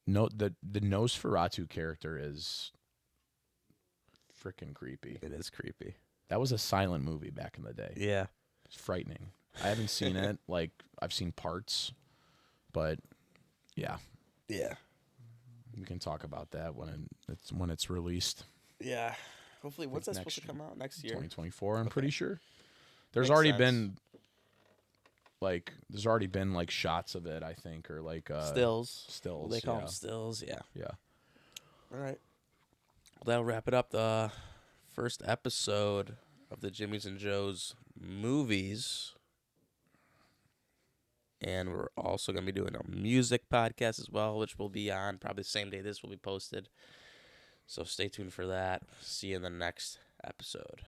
the Nosferatu character is freaking creepy. It is creepy. That was a silent movie back in the day. Yeah. It's frightening. I haven't seen it. Like I've seen parts, but yeah, Yeah. we can talk about that when it's released. Yeah. Hopefully, when's that next supposed to come out? Next year? 2024. I'm Okay. pretty sure. There's Makes already sense. been like shots of it. I think or like Stills. Stills. They call yeah. them stills. Yeah. Yeah. All right. Well, that'll wrap it up. The first episode of the Jimmy's and Joe's movies. And we're also going to be doing a music podcast as well, which will be on probably the same day this will be posted. So stay tuned for that. See you in the next episode.